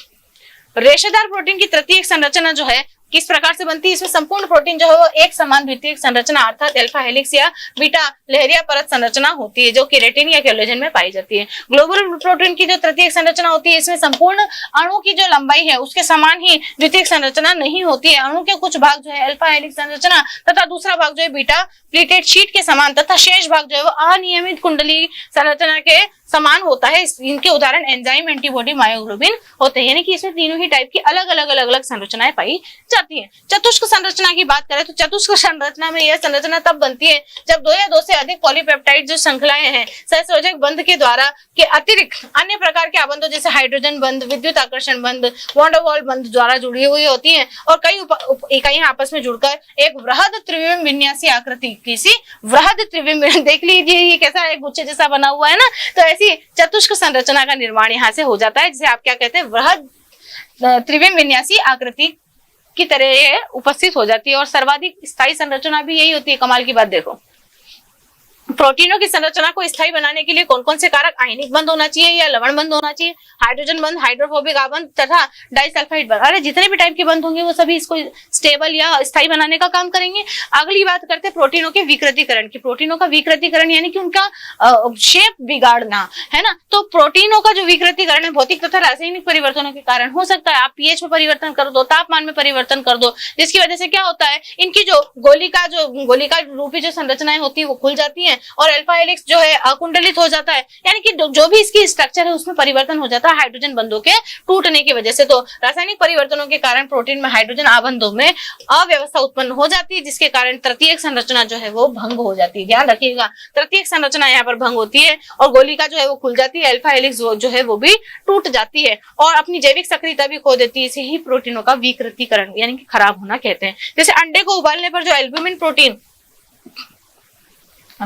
रेशेदार प्रोटीन की तृतीयक संरचना जो है किस प्रकार से बनती है, इसमें संपूर्ण प्रोटीन जो है वो एक समान द्वितीयक संरचना अर्थात अल्फा हेलिक्स या बीटा लहरिया परत संरचना होती है, जो केराटिन या कोलेजन में पाई जाती है। ग्लोबुलर प्रोटीन की जो तृतीयक संरचना होती है इसमें संपूर्ण अणु की जो लंबाई है उसके समान ही द्वितीयक संरचना नहीं होती है। अणु के कुछ भाग जो है अल्फा हेलिक्स संरचना तथा दूसरा भाग जो है बीटा प्लेटेड शीट के समान तथा शेष भाग जो है वो अनियमित कुंडली संरचना के समान होता है। इनके उदाहरण एंजाइम, एंटीबॉडी, मायोग्लोबिन होते हैं, यानी कि इसमें तीनों ही टाइप की अलग अलग संरचनाएं पाई जाती हैं। चतुष्क संरचना की बात करें तो चतुष्क संरचना में यह संरचना तब बनती है जब दो या दो से अधिक पॉलीपेप्टाइड जो श्रृंखलाएं हैं सहसंयोजक बंध के द्वारा के अतिरिक्त अन्य प्रकार के आबंधों जैसे हाइड्रोजन बंध, विद्युत आकर्षण बंध, वॉन डर वाल बंध द्वारा जुड़ी हुई होती हैं और कई इकाइयां आपस में जुड़कर एक वृहद त्रिविम विन्यासी आकृति, किसी वृहद त्रिविम, देख लीजिए ये कैसा एक गुच्छे जैसा बना हुआ है ना, तो ऐसी चतुष्क संरचना का निर्माण यहाँ से हो जाता है, जिसे आप क्या कहते हैं, वृहद त्रिविम विन्यासी आकृति की तरह ये उपस्थित हो जाती है। और सर्वाधिक स्थायी संरचना भी यही होती है। कमाल की बात देखो, प्रोटीनों की संरचना को स्थायी बनाने के लिए कौन कौन से कारक, आयनिक बंध होना चाहिए या लवण बंध होना चाहिए, हाइड्रोजन बंध, हाइड्रोफोबिक आबंध तथा डाइसल्फाइड बंध, अरे जितने भी टाइप के बंध होंगे वो सभी इसको स्टेबल या स्थायी बनाने का काम करेंगे। अगली बात करते हैं प्रोटीनों के विकृतीकरण की। प्रोटीनों का विकृतीकरण यानी कि उनका शेप बिगाड़ना, है ना। तो प्रोटीनों का जो विकृतीकरण है भौतिक तथा रासायनिक परिवर्तनों के कारण हो सकता है। आप पीएच में परिवर्तन कर दो, तापमान में परिवर्तन कर दो, जिसकी वजह से क्या होता है, इनकी जो गोलिका रूपी जो संरचनाएं होती है वो खुल जाती है और अल्फा हेलिक्स जो है अकुंडलित हो जाता है, यानी कि जो भी इसकी स्ट्रक्चर है उसमें परिवर्तन हो जाता है हाइड्रोजन बंधों के टूटने की वजह से। तो रासायनिक परिवर्तनों के कारण प्रोटीन में हाइड्रोजन आबंधों में अव्यवस्था उत्पन्न हो जाती है, जिसके कारण तृतीयक संरचना जो है वो भंग हो जाती है। ध्यान रखिएगा, तृतीयक संरचना यहाँ पर भंग होती है और गोलिका जो है वो खुल जाती है, अल्फा हेलिक्स जो है वो भी टूट जाती है और अपनी जैविक सक्रियता भी खो देती है। इसे ही प्रोटीनों का विकृतीकरण यानी कि खराब होना कहते हैं। जैसे अंडे को उबालने पर जो एल्ब्यूमिन प्रोटीन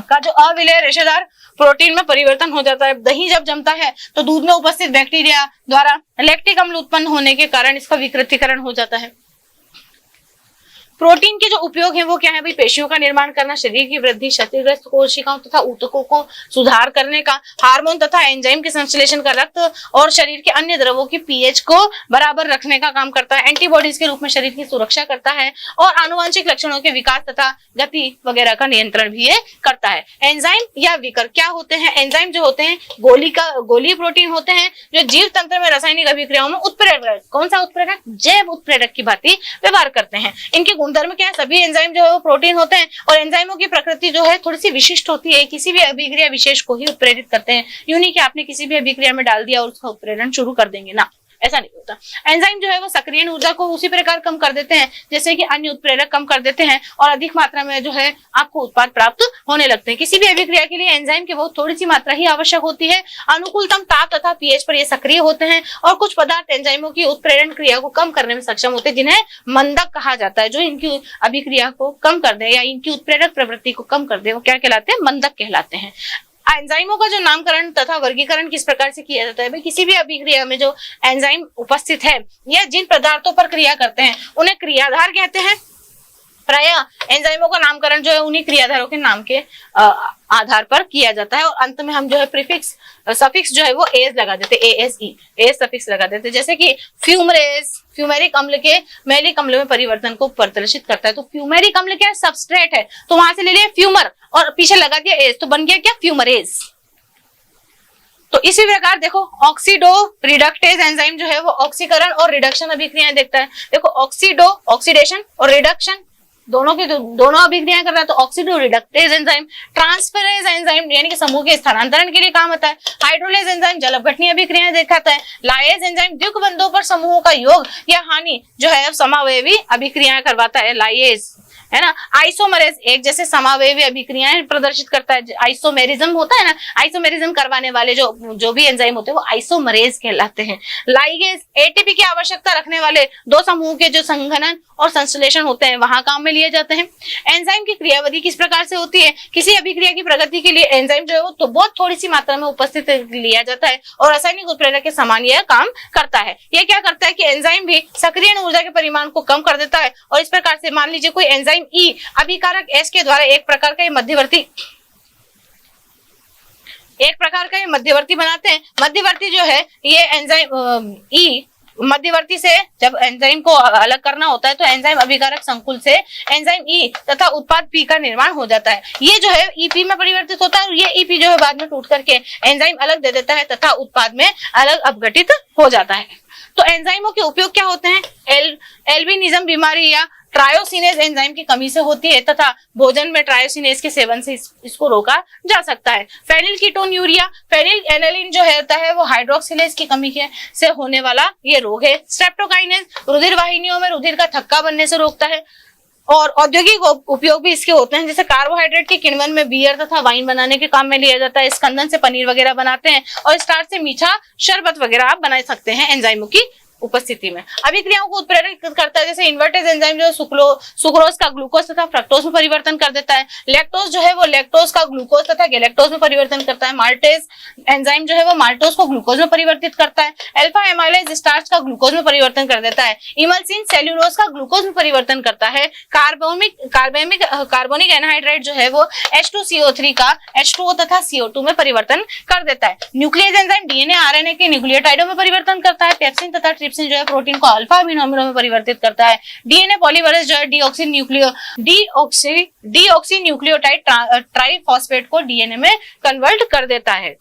का जो अविलेय रेशेदार प्रोटीन में परिवर्तन हो जाता है। दही जब जमता है तो दूध में उपस्थित बैक्टीरिया द्वारा लैक्टिक अम्ल उत्पन्न होने के कारण इसका विकृतीकरण हो जाता है। प्रोटीन के जो उपयोग है वो क्या है भाई, पेशियों का निर्माण करना, शरीर की वृद्धि, क्षतिग्रस्त कोशिकाओं तथा ऊतकों को सुधार करने का, हार्मोन तथा एंजाइम के संश्लेषण का, रक्त और शरीर के अन्य द्रवों की पीएच को बराबर रखने का काम करता है, एंटीबॉडीज के रूप में शरीर की सुरक्षा करता है और आनुवंशिक लक्षणों के विकास तथा गति वगैरह का नियंत्रण भी ये करता है। एंजाइम या विकर क्या होते हैं? एंजाइम जो होते हैं गोलीय प्रोटीन होते हैं जो जीव तंत्र में रासायनिक अभिक्रियाओं में उत्प्रेरक, कौन सा उत्प्रेरक? जैव उत्प्रेरक की भांति व्यवहार करते हैं। इनके गुणधर्म क्या है? सभी एंजाइम जो है वो प्रोटीन होते हैं और एंजाइमों की प्रकृति जो है थोड़ी सी विशिष्ट होती है, किसी भी अभिक्रिया विशेष को ही उत्प्रेरित करते हैं। यूं नहीं कि आपने किसी भी अभिक्रिया में डाल दिया और उसका उत्प्रेरण शुरू कर देंगे ना, ऐसा नहीं होता। एंजाइम जो है वो सक्रिय ऊर्जा को उसी प्रकार कम कर देते हैं जैसे कि अन्य उत्प्रेरक कम कर देते हैं और अधिक मात्रा में जो है आपको उत्पाद प्राप्त होने लगते हैं। किसी भी अभिक्रिया के लिए एंजाइम की बहुत थोड़ी सी मात्रा ही आवश्यक होती है। अनुकूलतम ताप तथा पीएच पर ये सक्रिय होते हैं और कुछ पदार्थ एंजाइमों की उत्प्रेरण क्रिया को कम करने में सक्षम होते हैं जिन्हें मंदक कहा जाता है। जो इनकी अभिक्रिया को कम कर दे या इनकी उत्प्रेरक प्रवृत्ति को कम कर दे वो क्या कहलाते हैं? मंदक कहलाते हैं। एंजाइमों का जो नामकरण तथा वर्गीकरण किस प्रकार से किया जाता है? भाई किसी भी अभिक्रिया में जो एंजाइम उपस्थित है या जिन पदार्थों पर क्रिया करते हैं उन्हें क्रियाधार कहते हैं। प्रायः एंजाइमों का नामकरण जो है उन्हीं क्रियाधारों के नाम के आधार पर किया जाता है और अंत में हम जो है प्रीफिक्स सफिक्स जो है वो एज लगा देते, एज सफिक्स लगा देते। जैसे कि फ्यूमरेज फ्यूमेरिक अम्ल के मैलिक अम्ल में परिवर्तन को प्रदर्शित करता है। तो फ्यूमेरिक अम्ल क्या है? सबस्ट्रेट है, तो वहां से ले लिया फ्यूमर और पीछे लगा दिया एज, तो बन गया क्या? फ्यूमरेज। तो इसी प्रकार देखो ऑक्सीडो रिडक्टेज एंजाइम जो है वो ऑक्सीकरण और रिडक्शन अभिक्रियाएं देखता है। देखो ऑक्सीडो ऑक्सीडेशन और रिडक्शन दोनों अभिक्रियाएं कर रहा है। तो oxido reductase enzyme transferase enzyme यानी कि समूह के स्थानांतरण के लिए काम आता है। हाइड्रोलेज एंजाइम जल अपघटनीय अभिक्रियाएं दिखाता है। लाइज एंजाइम द्विक बंधों पर समूहों का योग या हानि जो है समावयवी अभिक्रियाएं करवाता है, लाइज है ना। आइसोमरेज एक जैसे समावयवी अभिक्रियाएं प्रदर्शित करता है। आइसोमेरिज्म होता है ना, आइसोमेरिज्म करवाने वाले जो भी एंजाइम होते हैं वो आइसोमरेज कहलाते हैं। लाइगेज एटीपी की आवश्यकता रखने वाले दो समूह के जो संघनन और संश्लेषण होते हैं वहां काम में लिए जाते हैं। एंजाइम की क्रियाविधि किस प्रकार से होती है? किसी अभिक्रिया की प्रगति के लिए एंजाइम जो है वो तो बहुत थोड़ी सी मात्रा में उपस्थित लिया जाता है और रासायनिक उत्प्रेरक के समान यह काम करता है। यह क्या करता है कि एंजाइम भी सक्रिय ऊर्जा के परिमाण को कम कर देता है और इस प्रकार से मान लीजिए कोई एंजाइम ई अभिकारक एस के द्वारा एक प्रकार का मध्यवर्ती बनाते हैं। मध्यवर्ती जो है ये एंजाइम ई मध्यवर्ती से जब एंजाइम को अलग करना होता है तो एंजाइम अभिकारक संकुल से एंजाइम ई तथा उत्पाद पी का निर्माण हो जाता है। ये जो है ईपी में परिवर्तित होता है और ये ईपी जो है बाद में टूट करके एंजाइम अलग दे देता है तथा उत्पाद में अलग अपघटित हो जाता है। तो एंजाइमों के उपयोग क्या होते हैं? एल्बिनिज्म बीमारी या ट्रायोसिनेज एंजाइम की कमी से होती है तथा भोजन में ट्रायोसिनेज के सेवन से इसको रोका जा सकता है। फेनिल कीटोन्यूरिया फेनिल एनालिन जो होता है वो हाइड्रोक्सिलेज की कमी से होने वाला ये रोग है। स्ट्रेप्टोकाइनेज रुधिर वाहिनियों में रुधिर का थक्का बनने से रोकता है और औद्योगिक उपयोग भी इसके होते हैं। जैसे कार्बोहाइड्रेट के किण्वन में बियर तथा वाइन बनाने के काम में लिया जाता है। स्कंदन से पनीर वगैरह बनाते हैं और स्टार्च से मीठा शरबत वगैरह आप बना सकते हैं एंजाइमों की उपस्थिति में। अभिक्रियाओं को उत्प्रेरित करता है। जैसे इन्वर्टेज एंजाइम जो सुक्रोज का ग्लूकोज तथा फ्रक्टोज में परिवर्तन कर देता है। लैक्टोज जो है वो लैक्टोज का ग्लूकोज तथा गैलेक्टोज में परिवर्तन करता है। माल्टेज एंजाइम जो है वो माल्टोज को ग्लूकोज में परिवर्तित करता है। अल्फा एमाइलेज स्टार्च का ग्लूकोज में परिवर्तन कर देता है। इमल्सिन सेल्यूलोज का ग्लूकोज में परिवर्तन करता है। कार्बोनिक एनहाइड्राइड जो है वो H2CO3 का H2O तथा CO2 में परिवर्तन कर देता है। न्यूक्लियस एंजाइम डीएनए आरएनए के न्यूक्लियोटाइडों में परिवर्तन करता है। पेप्सिन तथा ट्रिप्सिन जो है प्रोटीन को अल्फा अमीनो में परिवर्तित करता है। डीएनए पॉलीमरेज जो है डीऑक्सी न्यूक्लियोटाइड ट्राइफॉस्फेट को डीएनए में कन्वर्ट कर देता है।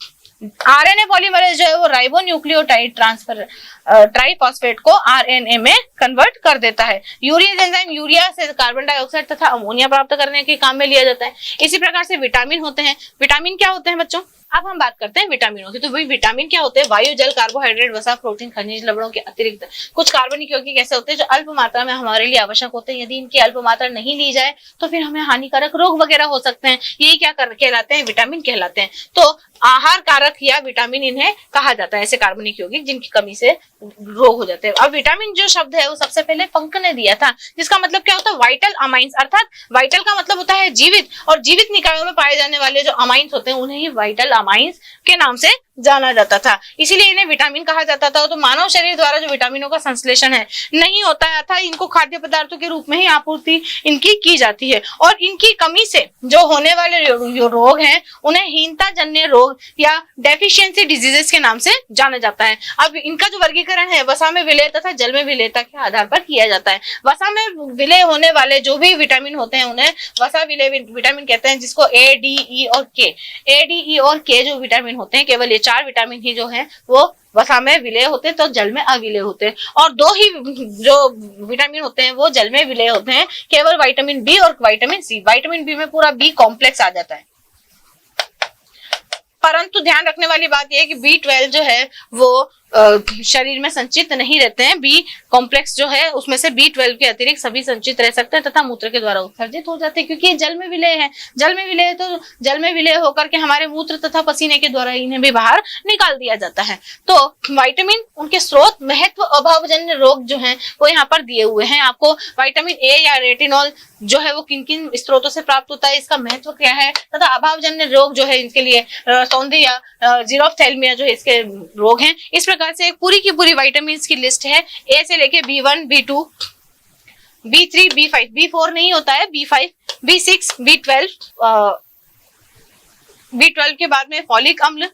आरएनए पॉलीमरेज जो है वो राइबोन्यूक्लियोटाइड ट्राइफॉस्फेट को आरएनए में कन्वर्ट कर देता है। यूरियस एंजाइम यूरिया से कार्बन डाइऑक्साइड तथा अमोनिया प्राप्त करने के काम में लिया जाता है। इसी प्रकार से विटामिन होते हैं। विटामिन क्या होते हैं बच्चों? अब हम बात करते हैं विटामिनों की। तो भाई विटामिन क्या होते हैं? वायु, जल, कार्बोहाइड्रेट, वसा, प्रोटीन, खनिज लवणों के अतिरिक्त कुछ कार्बनिक यौगिक ऐसे होते हैं जो अल्प मात्रा में हमारे लिए आवश्यक होते हैं। यदि इनकी अल्प मात्रा नहीं ली जाए तो फिर हमें हानिकारक रोग वगैरह हो सकते हैं। यही क्या कहलाते हैं? विटामिन कहलाते हैं। तो आहार कारक या विटामिन इन्हें कहा जाता है, ऐसे कार्बनिक यौगिक जिनकी कमी से रोग हो जाते हैं। अब विटामिन जो शब्द है वो सबसे पहले पंक ने दिया था, जिसका मतलब क्या होता है, वाइटल अमाइंस, अर्थात वाइटल का मतलब होता है जीवित, और जीवित निकायों में पाए जाने वाले जो अमाइंस होते हैं उन्हें ही वाइटल अमाइंस के नाम से जाना जाता था, इसीलिए इन्हें विटामिन कहा जाता था। तो मानव शरीर द्वारा जो विटामिनों का संश्लेषण है नहीं होता है, अर्थात इनको खाद्य पदार्थों के रूप में ही आपूर्ति इनकी की जाती है, और इनकी कमी से जो होने वाले रोग हैं उन्हें हीनता जन्य रोग या डेफिशिएंसी डिजीजेस के नाम से जाना जाता है। अब इनका जो वर्गीकरण है वसा में विलय तथा जल में विलयता के आधार पर किया जाता है। वसा में विलय होने वाले जो भी विटामिन होते हैं उन्हें वसा विलय विटामिन कहते हैं, जिसको ए, डी, ई और के, ए, डी, ई और के जो विटामिन होते हैं, केवल ये 4 विटामिन ही जो है वो वसा में विलय होते हैं, तो जल में अविलय होते हैं, और 2 ही जो विटामिन होते हैं वो जल में विलय होते हैं, केवल विटामिन बी और विटामिन सी। विटामिन बी में पूरा बी कॉम्प्लेक्स आ जाता है, परंतु ध्यान रखने वाली बात यह है कि B12 जो है वो शरीर में संचित नहीं रहते हैं। बी कॉम्प्लेक्स जो है उसमें से B12 के अतिरिक्त सभी संचित रह सकते हैं तथा मूत्र के द्वारा उत्सर्जित हो जाते हैं, क्योंकि ये जल में विलय है। जल में विलय है तो जल में विलय होकर के हमारे मूत्र तथा पसीने के द्वारा इन्हें भी बाहर निकाल दिया जाता है। तो विटामिन, उनके स्रोत, महत्व, अभावजन्य रोग जो है वो यहाँ पर दिए हुए हैं आपको। विटामिन ए या रेटिनॉल जो है वो किन किन स्रोतों से प्राप्त होता है, इसका महत्व क्या है, तथा अभावजन्य रोग जो है इनके लिए सौंधी या जीरोफ्थैल्मिया जो है इसके रोग हैं। इस प्रकार से एक पूरी की पूरी विटामिन की लिस्ट है, ए से लेके B1, B2, B3, B5, B4 नहीं होता है, B5, B6, B12, B12 के बाद में फॉलिक अम्ल,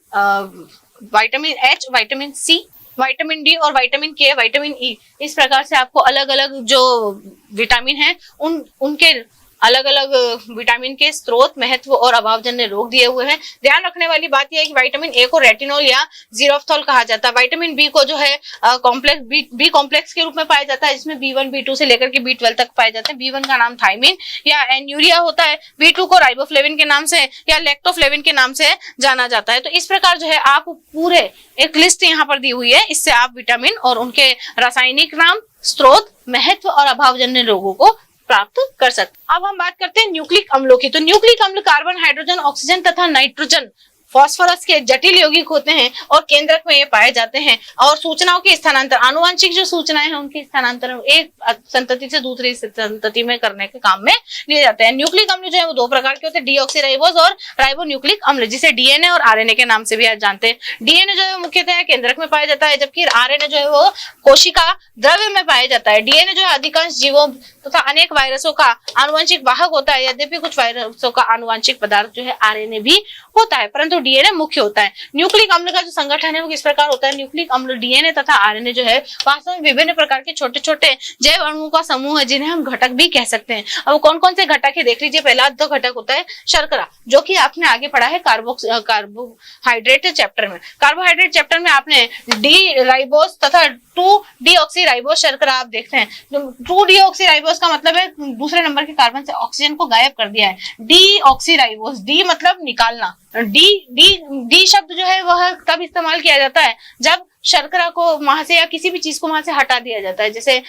vitamin H, vitamin C, vitamin D और विटामिन के, विटामिन ई। इस प्रकार से आपको अलग अलग जो विटामिन है उनके अलग अलग विटामिन के स्रोत, महत्व और अभावजन्य रोग दिए हुए हैं। ध्यान रखने वाली बात यह है कि विटामिन ए को रेटिनॉल या जीरोफ्थॉल कहा जाता है। विटामिन बी को जो है कॉम्प्लेक्स बी कॉम्प्लेक्स के रूप में पाया जाता है, जिसमें B1, B2 से लेकर के B12 तक पाए जाते हैं। B1 का नाम थायमिन या एन्यूरिया होता है, B2 को राइबोफ्लेविन के नाम से या लैक्टोफ्लेविन के नाम से जाना जाता है। तो इस प्रकार जो है आप पूरे एक लिस्ट यहाँ पर दी हुई है, इससे आप विटामिन और उनके रासायनिक नाम, स्रोत, महत्व और अभावजन्य रोगों को प्राप्त कर सकते। अब हम बात करते हैं न्यूक्लिक अम्लों की। तो न्यूक्लिक अम्ल कार्बन, हाइड्रोजन, ऑक्सीजन तथा नाइट्रोजन, फास्फोरस के जटिल यौगिक होते हैं और केंद्रक में ये पाए जाते हैं, और सूचनाओं के स्थानांतर, आनुवंशिक जो सूचनाएं हैं उनके स्थानांतर एक संतति से दूसरी संतति में करने के काम में लिए जाते हैं। न्यूक्लिक अम्ल जो है वो 2 प्रकार के होते हैं, डीऑक्सीराइबोज और राइबोन्यूक्लिक अम्ल, जिसे डीएनए और आरएनए के नाम से भी आज जानते हैं। डीएनए जो है मुख्यतः केंद्रक में पाया जाता है, जबकि आरएनए जो है वो कोशिका द्रव्य में पाया जाता है। डीएनए जो है अधिकांश जीवों तथा अनेक वायरसों का आनुवंशिक वाहक होता है, यद्यपि कुछ वायरसों का आनुवंशिक पदार्थ जो है आरएनए भी होता है, परंतु डीएनए मुख्य होता है। न्यूक्लिक अम्ल का जो संगठन है वो किस प्रकार होता है, न्यूक्लिक अम्ल, डीएनए तथा आरएनए जो है वास्तव में विभिन्न प्रकार के छोटे छोटे जैव अणुओं का समूह है, जिन्हें हम घटक भी कह सकते हैं। अब कौन कौन से घटक है देख लीजिए। पहला तो घटक होता है शर्करा, जो कि आपने आगे पढ़ा है कार्बोहाइड्रेट चैप्टर में। कार्बोहाइड्रेट चैप्टर में आपने डी राइबोस तथा 2-डीऑक्सीराइबोस शर्करा आप देखते हैं। 2-डीऑक्सीराइबोस का मतलब है दूसरे नंबर के कार्बन से ऑक्सीजन को गायब कर दिया है। डीऑक्सीराइबोस, डी मतलब निकालना। डी शब्द जो है वह तब इस्तेमाल किया जाता है जब शर्करा को वहां से या किसी भी चीज को वहां से हटा दिया जाता है, जैसे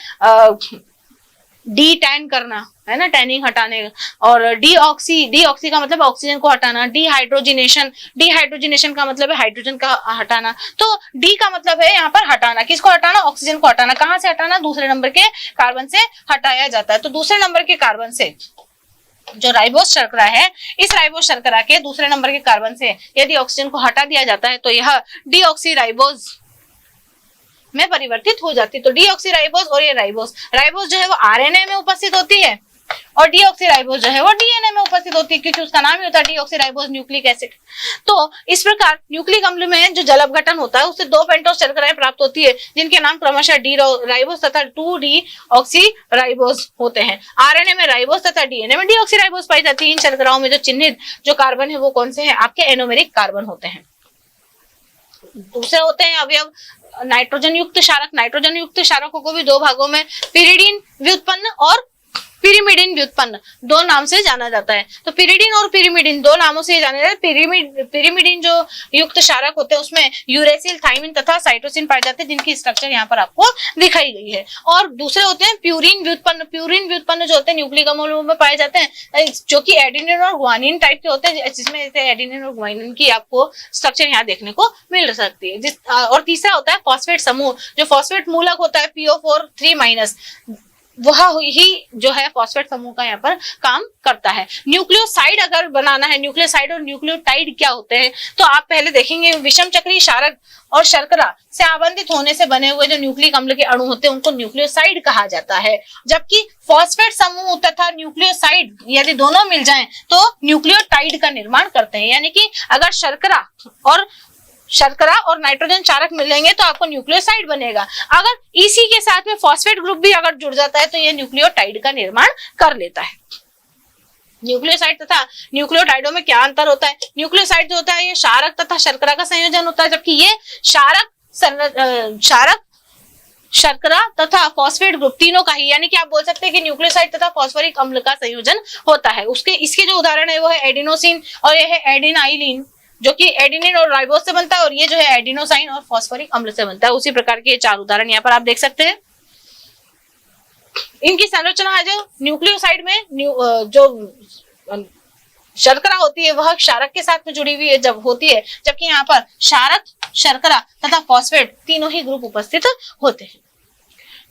डी टैन करना है ना, टैनिंग हटाने। और डीऑक्सी का मतलब ऑक्सीजन को हटाना। डिहाइड्रोजनेशन का मतलब है हाइड्रोजन का हटाना। तो डी का मतलब है यहाँ पर हटाना, किसको हटाना, ऑक्सीजन को हटाना। कहाँ से हटाना, दूसरे नंबर के कार्बन से हटाया जाता है। तो दूसरे नंबर के कार्बन से जो राइबोस शर्करा है, इस राइबोस शर्करा के दूसरे नंबर के कार्बन से यदि ऑक्सीजन को हटा दिया जाता है तो यह डीऑक्सीराइबोस में परिवर्तित हो जाती है। तो डीऑक्सीराइबोस और ये राइबोस जो है वो आरएनए में उपस्थित होती है, और डीऑक्सीराइबोस जो है वो डीएनए में उपस्थित होती है, क्योंकि उसका नाम ही होता है डीऑक्सीराइबोस न्यूक्लिक एसिड। तो इस प्रकार न्यूक्लिक अम्ल में जो जल अपघटन होता है उससे 2 पेंटोस शर्कराएं प्राप्त होती है, जिनके नाम क्रमशः डी राइबोस तथा 2-डीऑक्सीराइबोस होते हैं। आरएनए में राइबोस तथा डीएनए में डीऑक्सीराइबोस पाई जाती है। इन शर्कराओं में जो चिन्हित जो कार्बन है वो कौन से हैं, आपके एनोमेरिक कार्बन होते हैं। दूसरे होते हैं अवयव नाइट्रोजन युक्त क्षारक। नाइट्रोजन युक्त क्षारकों को भी 2 भागों में पिरिडीन व्युत्पन्न और पिरिमिडिन व्युत्पन्न दो नाम से जाना जाता है। तो पिरिडिन और पिरिमिडिन दो नामों से जाना जाता है। पिरिमिडिन जो युक्त क्षारक होते हैं उसमें यूरेसिल, थाइमिन तथा साइटोसिन पाए जाते हैं, जिनकी स्ट्रक्चर यहाँ पर आपको दिखाई गई है। और दूसरे होते हैं प्यूरिन व्युत्पन्न। प्यूरिन व्युत्पन्न जो होते हैं न्यूक्लिक अम्लों में पाए जाते हैं, जो कि एडेनिन और ग्वानिन टाइप के होते हैं, जिसमें एडेनिन और ग्वानिन की आपको स्ट्रक्चर यहाँ देखने को मिल सकती है। और तीसरा होता है फॉस्फेट समूह। जो फॉस्फेट मूलक होता है PO4 3- वह ही जो है फॉस्फेट समूह का यहाँ पर काम करता है। न्यूक्लियोसाइड अगर बनाना है, न्यूक्लियोसाइड और न्यूक्लियोटाइड क्या होते हैं, तो आप पहले देखेंगे विषम चक्रीय क्षारक और शर्करा से आबंधित होने से बने हुए जो न्यूक्लिक अम्ल के अणु होते हैं उनको न्यूक्लियोसाइड कहा जाता है। जबकि फॉस्फेट समूह तथा न्यूक्लियोसाइड यदि दोनों मिल जाएं तो न्यूक्लियोटाइड का निर्माण करते हैं। यानी कि अगर शर्करा और नाइट्रोजन क्षारक मिलेंगे तो आपको न्यूक्लियोसाइड बनेगा। अगर इसी के साथ में फॉस्फेट ग्रुप भी अगर जुड़ जाता है तो ये न्यूक्लियोटाइड का निर्माण कर लेता है। न्यूक्लियोसाइड तथा न्यूक्लियोटाइडों में क्या अंतर होता है? न्यूक्लियोसाइड जो होता है ये क्षारक तथा शर्करा का संयोजन होता है, जबकि ये क्षारक, शर्करा तथा फॉस्फेट ग्रुप तीनों का ही, यानी कि आप बोल सकते हैं कि न्यूक्लियोसाइड तथा फॉस्फोरिक अम्ल का संयोजन होता है। इसके जो उदाहरण है वो है एडिनोसिन और ये है एडिनाइलिन, जो कि एडिनिन और राइबोस से बनता है, और ये जो है एडिनोसाइन और फॉस्फोरिक अम्ल से बनता है। उसी प्रकार के चार उदाहरण यहाँ पर आप देख सकते हैं। इनकी संरचना है जो न्यूक्लियोसाइड में जो शर्करा होती है वह क्षारक के साथ में जुड़ी हुई है जब होती है, जबकि यहाँ पर क्षारक, शर्करा तथा फॉस्फेट तीनों ही ग्रुप उपस्थित होते हैं।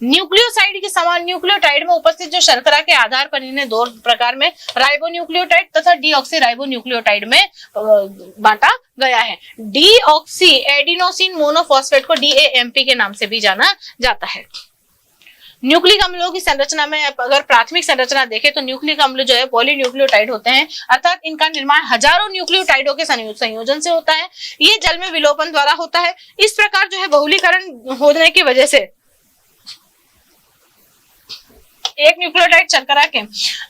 न्यूक्लियोसाइड के समान न्यूक्लियोटाइड में उपस्थित जो शर्करा के आधार पर इन्हें दो प्रकार में राइबोन्यूक्लियोटाइड तथा डीऑक्सीराइबोन्यूक्लियोटाइड में बांटा गया है। डीऑक्सी एडिनोसिन मोनोफॉस्फेट को DAMP के नाम से भी जाना जाता है। न्यूक्लिक अम्लों की संरचना में अगर प्राथमिक संरचना देखें तो न्यूक्लिक अम्ल जो है पॉलीन्यूक्लियोटाइड होते हैं, अर्थात इनका निर्माण हजारों न्यूक्लियोटाइडों के संयोजन से होता है। ये जल में विलोपन द्वारा होता है। इस प्रकार जो है बहुलीकरण होने की वजह से एक न्यूक्लियोटाइड शर्करा के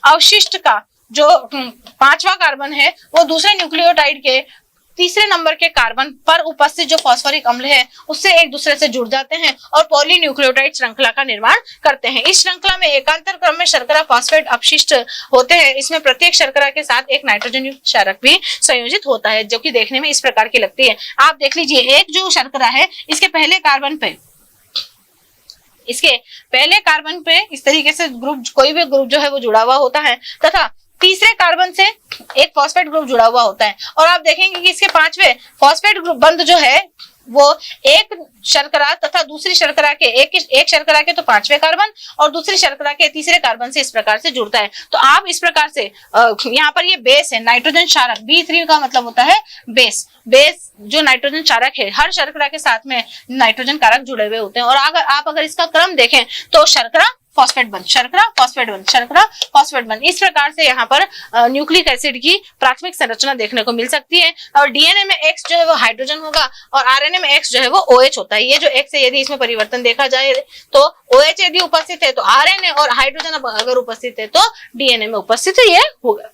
अवशिष्ट का जो 5वां कार्बन है वो दूसरे न्यूक्लियोटाइड के तीसरे नंबर के कार्बन पर उपस्थित जो फॉस्फोरिक अम्ल है उससे एक दूसरे से जुड़ जाते हैं और पॉलीन्यूक्लियोटाइड श्रृंखला का निर्माण करते हैं। इस श्रृंखला में एकांतर क्रम में शर्करा फॉस्फेट अपशिष्ट होते हैं। इसमें प्रत्येक शर्करा के साथ एक नाइट्रोजन युक्त क्षारक भी संयोजित होता है, जो कि देखने में इस प्रकार की लगती है। आप देख लीजिए, एक जो शर्करा है इसके पहले कार्बन पे इस तरीके से ग्रुप, कोई भी ग्रुप जो है वो जुड़ा हुआ होता है तथा तीसरे कार्बन से एक फॉस्फेट ग्रुप जुड़ा हुआ होता है। और आप देखेंगे कि इसके 5वें फॉस्फेट ग्रुप बंध जो है वो एक शर्करा तथा दूसरी शर्करा के एक शर्करा के तो 5वें कार्बन और दूसरी शर्करा के तीसरे कार्बन से इस प्रकार से जुड़ता है। तो आप इस प्रकार से यहाँ पर ये बेस है नाइट्रोजन क्षारक, B3 का मतलब होता है बेस जो नाइट्रोजन क्षारक है, हर शर्करा के साथ में नाइट्रोजन कारक जुड़े हुए होते हैं। और अगर इसका क्रम देखें तो शर्करा फॉस्फेट बंध, शर्करा फॉस्फेट बंध, शर्करा फॉस्फेट बंध, इस प्रकार से यहाँ पर न्यूक्लिक एसिड की प्राथमिक संरचना देखने को मिल सकती है। और डीएनए में X जो है वो हाइड्रोजन होगा और आरएनए में X जो है वो OH होता है। ये जो X है, यदि इसमें परिवर्तन देखा जाए तो OH यदि उपस्थित है तो आरएनए, और हाइड्रोजन अगर उपस्थित है तो डीएनए में उपस्थित ये होगा।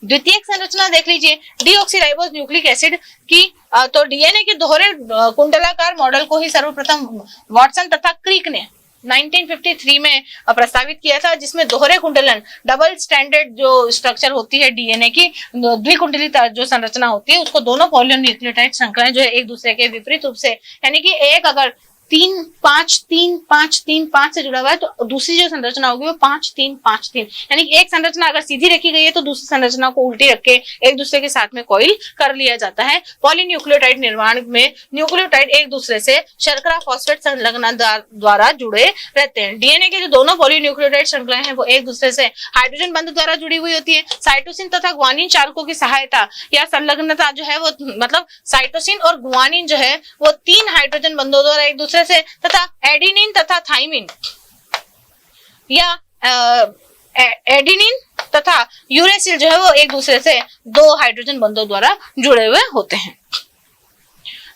द्वितीयक संरचना देख लीजिए डीऑक्सीराइबोस न्यूक्लिक एसिड की। तो डीएनए के दोहरे कुंडलाकार मॉडल को ही सर्वप्रथम वाटसन तथा क्रिक ने 1953 में प्रस्तावित किया था, जिसमें दोहरे कुंडलन, डबल स्टैंडर्ड जो स्ट्रक्चर होती है डीएनए की, द्विकुंडलित जो संरचना होती है, उसको दोनों पॉलीन्यूक्लियोटाइड श्रृंखलाएं जो है एक दूसरे के विपरीत रूप से, यानी कि एक अगर 3-5-3-5-3-5 से जुड़ा हुआ है तो दूसरी जो संरचना होगी वो 5-3-5-3, यानी कि एक संरचना अगर सीधी रखी गई है तो दूसरी संरचना को उल्टी रख के एक दूसरे के साथ में कॉइल कर लिया जाता है। पॉलीन्यूक्लियोटाइड निर्माण में न्यूक्लियोटाइड एक दूसरे से शर्करा फॉस्फेट संलग्न द्वारा जुड़े रहते हैं। डीएनए के जो दोनों पॉलीन्यूक्लियोटाइड श्रृंखलाएं हैं वो एक दूसरे से हाइड्रोजन बंध द्वारा जुड़ी हुई होती है। साइटोसिन तथा ग्वानिन चालकों की सहायता या संलग्नता जो है वो, मतलब साइटोसिन और ग्वानिन जो है वो 3 हाइड्रोजन बंधों द्वारा एक दूसरे से तथा एडिनिन तथा थाइमिन या एडिनिन तथा यूरेसिल जो है वो एक दूसरे से 2 हाइड्रोजन बंधों द्वारा जुड़े हुए होते हैं।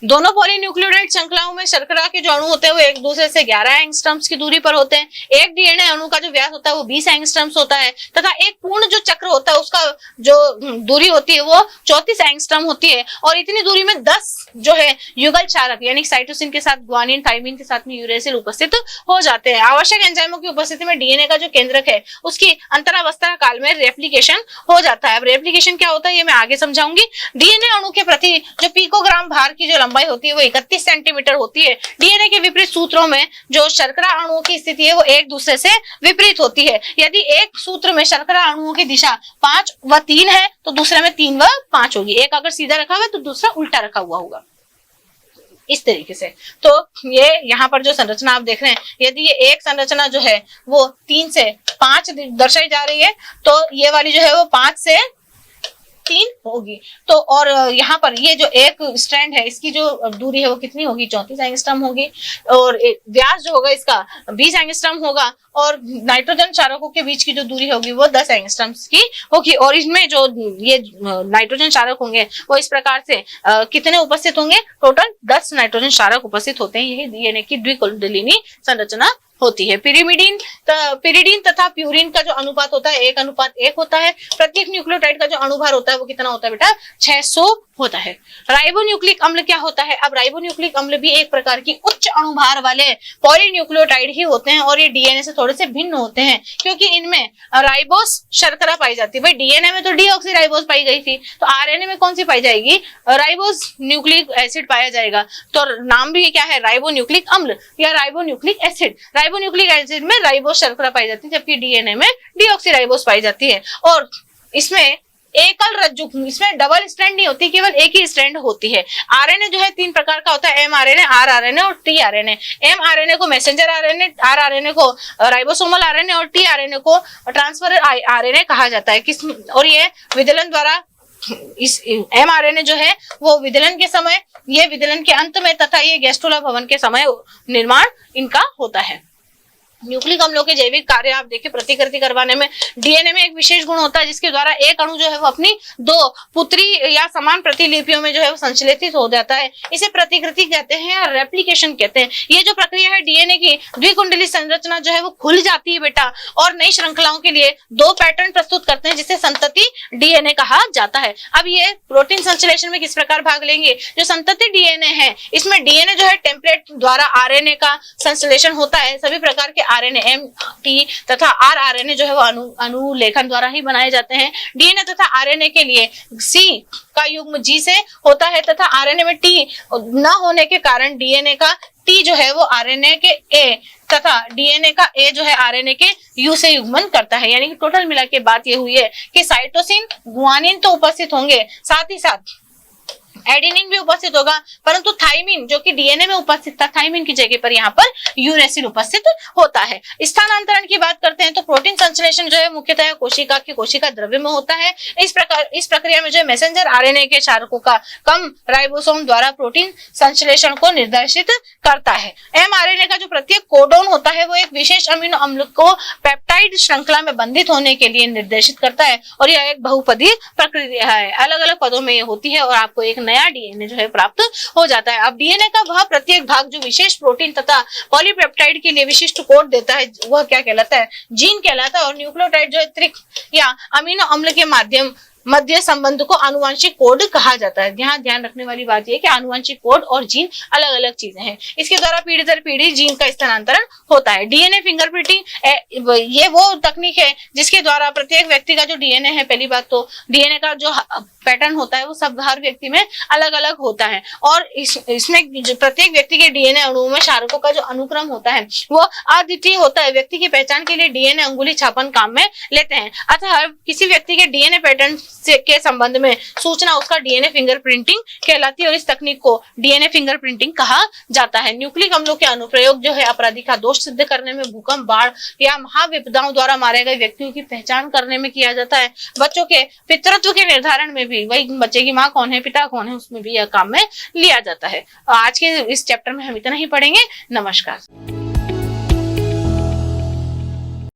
दोनों पॉलीन्यूक्लियोटाइड श्रृंखलाओं में शर्करा के जो अणु होते हैं वो एक दूसरे से 11 एंगस्ट्रम्स की दूरी पर होते हैं। एक डीएनए अणु का जो व्यास होता है वो 20 एंगस्ट्रम्स होता है तथा एक पूर्ण जो चक्र होता है उसका जो दूरी होती है वो 34 एंगस्ट्रम होती है। और इतनी दूरी में 10 जो है युगल क्षारक यानी साइटोसिन के साथ ग्वानिन, थाइमिन के साथ में यूरेसिल उपस्थित हो जाते हैं। आवश्यक एंजाइमों की उपस्थिति में डीएनए का जो केंद्रक है उसकी अंतरावस्था काल में रेप्लिकेशन हो जाता है। अब रेप्लिकेशन क्या होता है ये मैं आगे समझाऊंगी। डीएनए अणु के प्रति जो पिकोग्राम भार की जो लंबाई होती है वो 31 सेंटीमीटर होती है। डीएनए के विपरीत सूत्रों में जो शर्करा अणुओं की स्थिति है वो एक दूसरे से विपरीत होती है। यदि एक सूत्र में शर्करा अणुओं की दिशा 5 व 3 है तो दूसरे में 3 व 5 होगी। एक अगर सीधा रखा हुआ है तो दूसरा उल्टा रखा हुआ होगा, इस तरीके से। तो ये यहाँ पर जो संरचना आप देख रहे हैं, यदि ये एक संरचना जो है वो 3 से 5 दर्शाई जा रही है तो ये वाली जो है वो 5 से 3 होगी। तो और यहाँ पर ये जो एक स्ट्रैंड है इसकी जो दूरी है वो कितनी होगी, 34 एंगस्ट्रम होगी। और व्यास जो होगा इसका 20 एंगस्ट्रम होगा और नाइट्रोजन क्षारकों के बीच की जो दूरी होगी वो 10 एंगस्ट्रम की होगी। और इसमें जो ये नाइट्रोजन क्षारक होंगे वो इस प्रकार से कितने उपस्थित होंगे, टोटल 10 नाइट्रोजन क्षारक उपस्थित होते हैं। यही डीएनए की द्विकुंडलिनी संरचना होती है। पिरिडीन तथा प्यूरिन का जो अनुपात होता है 1:1 होता है। प्रत्येक न्यूक्लियोटाइड का जो अणुभार होता है वो कितना होता है बेटा, 600 होता है। राइबोन्यूक्लिक अम्ल क्या होता है? अब राइबोन्यूक्लिक अम्ल भी एक प्रकार की उच्च अणुभार वाले पॉलीन्यूक्लियोटाइड ही होते हैं और ये डीएनए से थोड़े से भिन्न होते हैं क्योंकि इनमें राइबोस शर्करा पाई जाती है। भाई डीएनए में तो डीऑक्सीराइबोस पाई गई थी, तो आरएनए में कौन सी पाई जाएगी, राइबोस न्यूक्लिक एसिड पाया जाएगा। तो नाम भी क्या है, राइबोन्यूक्लिक अम्ल या राइबोन्यूक्लिक एसिड। राइबोन्यूक्लिक एसिड में राइबोस शर्करा पाई जाती है जबकि डीएनए में डीऑक्सीराइबोस पाई जाती है। और इसमें एकल रज्जु, इसमें डबल स्ट्रैंड नहीं होती, केवल एक ही स्ट्रैंड होती है। आरएनए जो है 3 प्रकार का होता है, एमआरएनए, आरआरएनए और टीआरएनए। एमआरएनए को मैसेंजर आरएनए, आरआरएनए को राइबोसोमल आरएनए और टीआरएनए को ट्रांसफर आरएनए कहा जाता है। किस और ये विदलन द्वारा, इस एमआरएनए जो है वो विदलन के समय, ये विदलन के अंत में तथा ये गैस्ट्रोला भवन के समय निर्माण इनका होता है। न्यूक्लिक अम्लों के जैविक कार्य आप देखिए, प्रतिकृति करवाने में डीएनए में एक विशेष गुण होता है जिसके द्वारा एक अणु जो है वो अपनी 2 पुत्री या समान प्रतिलिपियों में जो है वो संश्लेषित हो जाता है। इसे प्रतिकृति कहते हैं या रेप्लिकेशन कहते हैं। ये जो प्रक्रिया है डीएनए की द्विकुंडली संरचना जो है वो खुल जाती है बेटा और नई श्रृंखलाओं के लिए 2 पैटर्न प्रस्तुत करते हैं जिसे संतति डीएनए कहा जाता है। अब ये प्रोटीन संश्लेषण में किस प्रकार भाग लेंगे, जो संतति डीएनए है इसमें डीएनए जो है टेम्पलेट द्वारा आरएनए का संश्लेषण होता है। सभी प्रकार के आरएनए, एमटी तथा आरआरएनए जो है वो अनुलेखन द्वारा ही बनाए जाते हैं। डीएनए तथा आरएनए के लिए सी का युग्म जी से होता है तथा आरएनए में टी न होने के कारण डीएनए का टी जो है वो आरएनए के ए तथा डीएनए का ए जो है आरएनए के यू से युग्मन करता है। यानी कि टोटल मिला के बात ये हुई है कि साइटोसिन, गुआनिन तो उपस्थित होंगे, साथ ही साथ एडेनिन भी उपस्थित होगा, परंतु थाइमिन जो कि डीएनए में उपस्थित था, थाइमिन की जगह पर यहाँ पर यूरेसिल उपस्थित होता है। स्थानांतरण की बात करते हैं तो प्रोटीन संश्लेषण जो है मुख्यतः कोशिका द्रव्य में होता है। इस प्रक्रिया में जो मैसेंजर आरएनए के क्षारकों का कम राइबोसोम द्वारा प्रोटीन संश्लेषण को निर्देशित करता है। एमआरएनए का जो प्रत्येक कोडोन होता है वो एक विशेष अमीनो अम्ल को पेप्टाइड श्रृंखला में बंधित होने के लिए निर्देशित करता है और यह एक बहुपदी प्रक्रिया है। अलग अलग पदों में ये होती है और आपको एक नया डीएनए जो है प्राप्त हो जाता है। अब डीएनए का वह प्रत्येक भाग जो विशेष प्रोटीन तथा पॉलीपेप्टाइड के लिए विशिष्ट कोड देता है वह क्या कहलाता है, जीन कहलाता है। और न्यूक्लियोटाइड जो है त्रिक या अमीनो अम्ल के मध्य संबंध को आनुवंशिक कोड कहा जाता है। यहाँ ध्यान रखने वाली बात यह है कि आनुवंशिक कोड और जीन अलग अलग चीजें हैं। इसके द्वारा पीढ़ी दर पीढ़ी जीन का स्थानांतरण होता है। डीएनए फिंगरप्रिंटिंग ये वो तकनीक है जिसके द्वारा प्रत्येक व्यक्ति का जो डीएनए है, पहली बात तो डीएनए का जो पैटर्न होता है वो सब हर व्यक्ति में अलग अलग होता है और इसमें प्रत्येक व्यक्ति के डीएनए अणुओं में क्षारकों का जो अनुक्रम होता है वो अद्वितीय होता है। व्यक्ति की पहचान के लिए डीएनए अंगुली छापन काम में लेते हैं। अतः किसी व्यक्ति के डीएनए पैटर्न के संबंध में सूचना उसका डीएनए फिंगरप्रिंटिंग कहलाती है और इस तकनीक को डीएनए फिंगरप्रिंटिंग कहा जाता है। न्यूक्लिक अम्लों के अनुप्रयोग जो है अपराधी का दोष सिद्ध करने में, भूकंप, बाढ़ या महाविपदाओं द्वारा मारे गए व्यक्तियों की पहचान करने में किया जाता है। बच्चों के पितृत्व के निर्धारण में भी, वही बच्चे की माँ कौन है, पिता कौन है, उसमें भी यह काम में लिया जाता है। आज के इस चैप्टर में हम इतना ही पढ़ेंगे। नमस्कार।